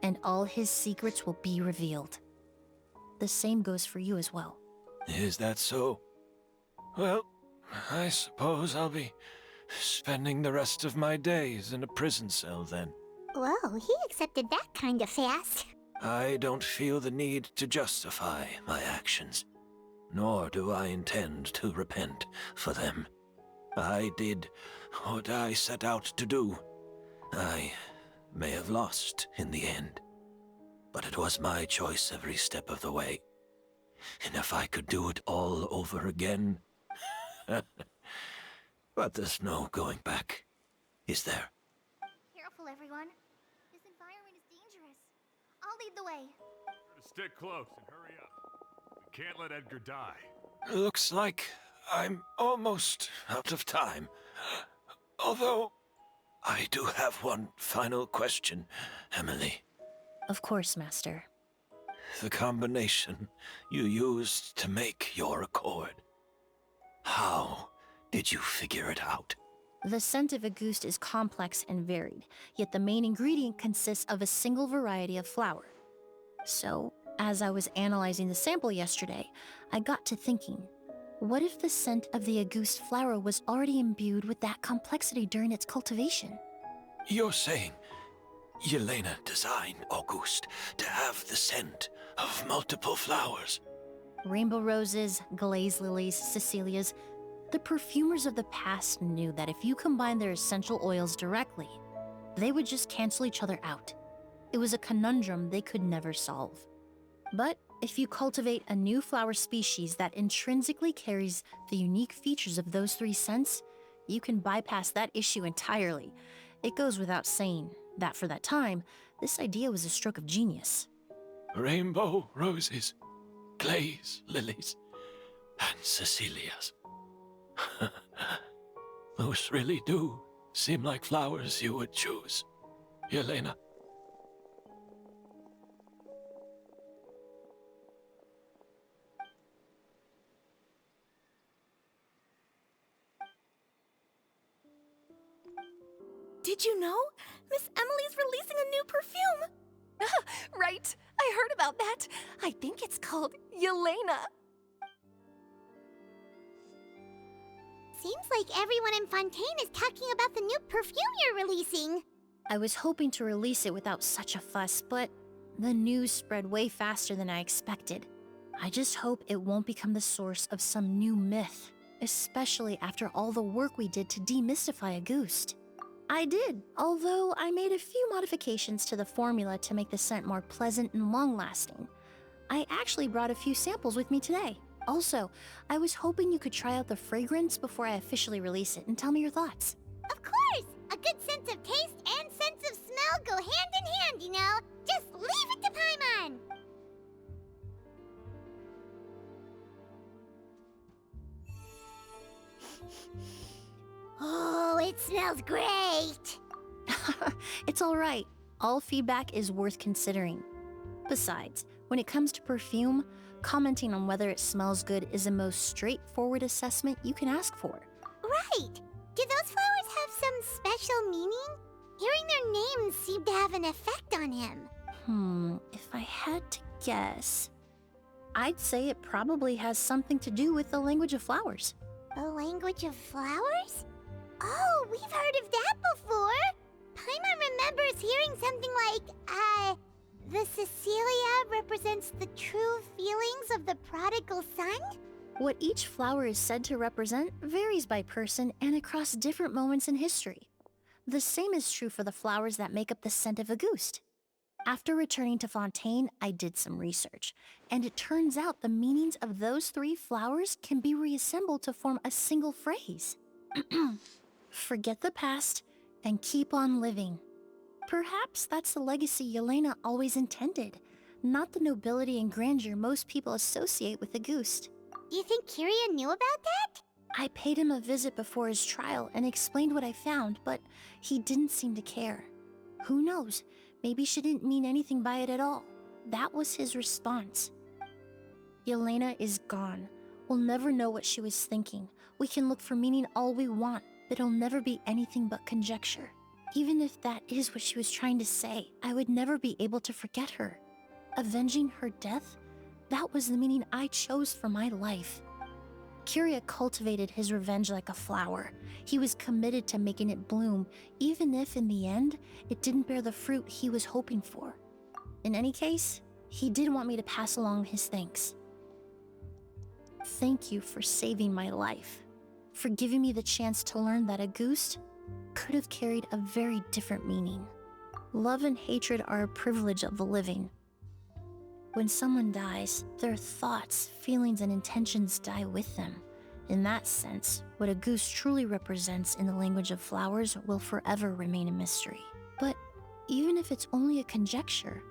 and all his secrets will be revealed. The same goes for you as well. Is that so? Well, I suppose I'll be spending the rest of my days in a prison cell then. Whoa, he accepted that kind of fast. I don't feel the need to justify my actions, nor do I intend to repent for them. I did what I set out to do. I may have lost in the end, but it was my choice every step of the way. And if I could do it all over again... But there's no going back, is there? Careful, everyone. This environment is dangerous. All I'll lead the way. Stick close and hurry up. We can't let Edgar die. Looks like I'm almost out of time. Although, I do have one final question, Emilie. Of course, Master. The combination you used to make your accord. How did you figure it out? The scent of Auguste is complex and varied, yet the main ingredient consists of a single variety of flower. So, as I was analyzing the sample yesterday, I got to thinking, what if the scent of the Auguste flower was already imbued with that complexity during its cultivation? You're saying Yelena designed Auguste to have the scent of multiple flowers? Rainbow roses, glaze lilies, Cecilias. The perfumers of the past knew that if you combine their essential oils directly, they would just cancel each other out. It was a conundrum they could never solve. But if you cultivate a new flower species that intrinsically carries the unique features of those three scents, you can bypass that issue entirely. It goes without saying that for that time, this idea was a stroke of genius. Rainbow roses, glaze lilies, and Cecilias. Those really do seem like flowers you would choose, Yelena. Did you know? Miss Emilie's releasing a new perfume! Right, I heard about that. I think it's called Yelena. Seems like everyone in Fontaine is talking about the new perfume you're releasing. I was hoping to release it without such a fuss, but the news spread way faster than I expected. I just hope it won't become the source of some new myth, especially after all the work we did to demystify Auguste. I did, although I made a few modifications to the formula to make the scent more pleasant and long-lasting. I actually brought a few samples with me today. Also, I was hoping you could try out the fragrance before I officially release it and tell me your thoughts. Of course! A good sense of taste and sense of smell go hand in hand, you know? Just leave it to Paimon! Oh, it smells great! It's alright. All feedback is worth considering. Besides, when it comes to perfume, commenting on whether it smells good is the most straightforward assessment you can ask for. Right! Do those flowers have some special meaning? Hearing their names seemed to have an effect on him. If I had to guess, I'd say it probably has something to do with the language of flowers. The language of flowers? Oh, we've heard of that before! Paimon remembers hearing something like, the Cecilia represents the true feelings of the prodigal son? What each flower is said to represent varies by person and across different moments in history. The same is true for the flowers that make up the scent of Auguste. After returning to Fontaine, I did some research, and it turns out the meanings of those three flowers can be reassembled to form a single phrase. Forget the past and keep on living. Perhaps that's the legacy Yelena always intended, not the nobility and grandeur most people associate with Auguste. Do you think Kiria knew about that? I paid him a visit before his trial and explained what I found, but he didn't seem to care. Who knows? Maybe she didn't mean anything by it at all. That was his response. Yelena is gone. We'll never know what she was thinking. We can look for meaning all we want, but it'll never be anything but conjecture. Even if that is what she was trying to say, I would never be able to forget her. Avenging her death? That was the meaning I chose for my life. Kiria cultivated his revenge like a flower. He was committed to making it bloom, even if in the end, it didn't bear the fruit he was hoping for. In any case, he did want me to pass along his thanks. Thank you for saving my life, for giving me the chance to learn that Auguste could have carried a very different meaning. Love and hatred are a privilege of the living. When someone dies, their thoughts, feelings, and intentions die with them. In that sense, what Auguste truly represents in the language of flowers will forever remain a mystery. But even if it's only a conjecture,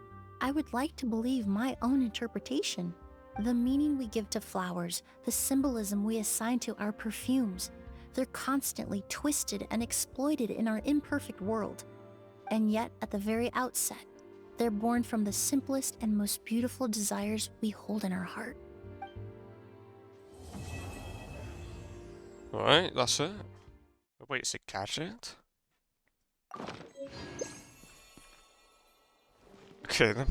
I would like to believe my own interpretation. The meaning we give to flowers, the symbolism we assign to our perfumes, they're constantly twisted and exploited in our imperfect world. And yet, at the very outset, they're born from the simplest and most beautiful desires we hold in our heart. Alright, that's it. Oh, wait, it's a gadget? Okay then.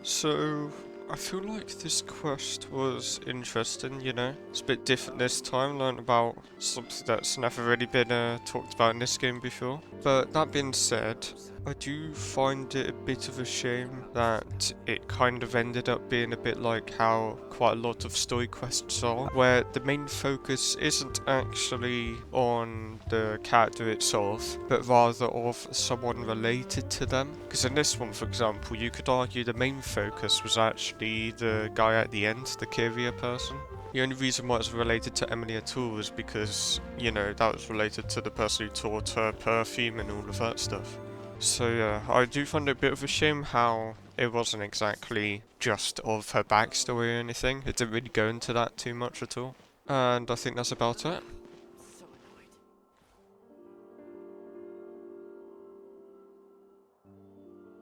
So, I feel like this quest was interesting, you know? It's a bit different this time, learned about something that's never really been talked about in this game before. But that being said, I do find it a bit of a shame that it kind of ended up being a bit like how quite a lot of story quests are, where the main focus isn't actually on the character itself, but rather of someone related to them. Because in this one, for example, you could argue the main focus was actually the guy at the end, the Kyria person. The only reason why it's related to Emilie at all was because, you know, that was related to the person who taught her perfume and all of that stuff. So yeah, I do find it a bit of a shame how it wasn't exactly just of her backstory or anything. It didn't really go into that too much at all. And I think that's about it.